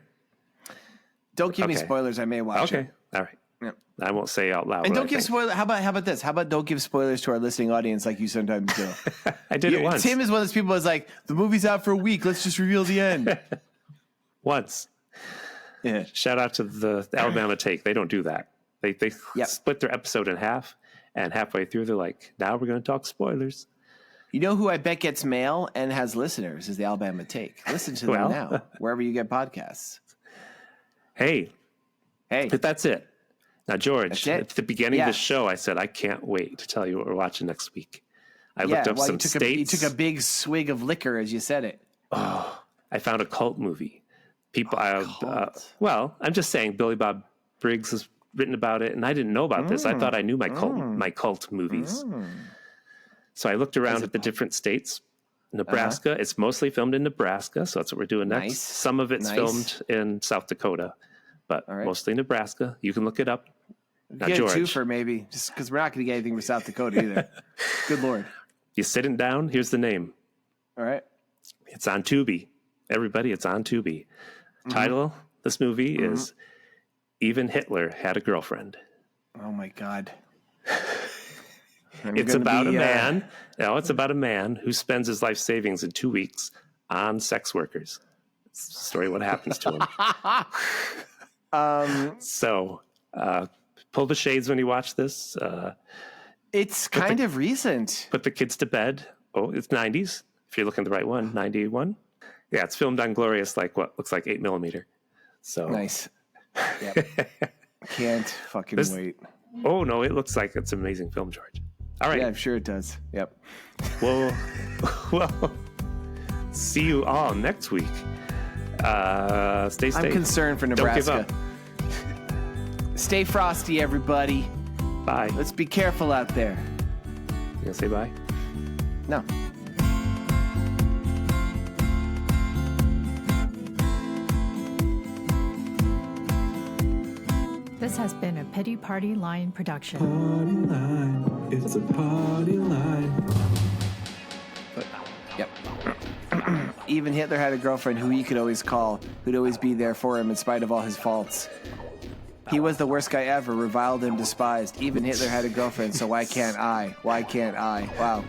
Don't give me spoilers. I may watch it. Okay. All right. Yep. I won't say out loud. And don't give spoilers. How about this? How about don't give spoilers to our listening audience like you sometimes do? I did it once. Tim is one of those people who's like, the movie's out for a week. Let's just reveal the end. Once. Yeah. Shout out to the Alabama Take. They don't do that. They split their episode in half, and halfway through they're like, now we're going to talk spoilers. You know who I bet gets mail and has listeners is the Alabama Take. Listen to them now, wherever you get podcasts. Hey. But that's it. Now, George, at the beginning of the show, I said, I can't wait to tell you what we're watching next week. I looked up some states. You took a big swig of liquor as you said it. Oh, I found a cult movie. I'm just saying Billy Bob Briggs has written about it, and I didn't know about this. I thought I knew my cult movies. So I looked around at the different states. Nebraska, it's mostly filmed in Nebraska, so that's what we're doing next. Nice. Some of it's filmed in South Dakota, but mostly Nebraska. You can look it up. Now, George, a twofer maybe, just because we're not going to get anything from South Dakota either. Good Lord. You sitting down? Here's the name. All right. It's on Tubi. Everybody, it's on Tubi. Title, this movie is Even Hitler Had a Girlfriend. Oh, my God. It's about a man. No, it's about a man who spends his life savings in 2 weeks on sex workers. It's the story of what happens to him. So pull the shades when you watch this. It's kind of recent. Put the kids to bed. Oh, it's 90s. If you're looking at the right one, 91. Yeah, it's filmed on glorious, like what looks like 8mm. So nice. Yep. Can't fucking wait. Oh no, it looks like it's an amazing film, George. All right. Yeah, I'm sure it does. Yep. Well, see you all next week. Stay safe. I'm concerned for Nebraska. Don't give up. Stay frosty, everybody. Bye. Let's be careful out there. You gonna say bye? No. This has been a Pity Party Line production. Party line. It's a party line. Yep. Even Hitler had a girlfriend who he could always call, who'd always be there for him in spite of all his faults. He was the worst guy ever, reviled and despised. Even Hitler had a girlfriend, so why can't I? Why can't I? Wow.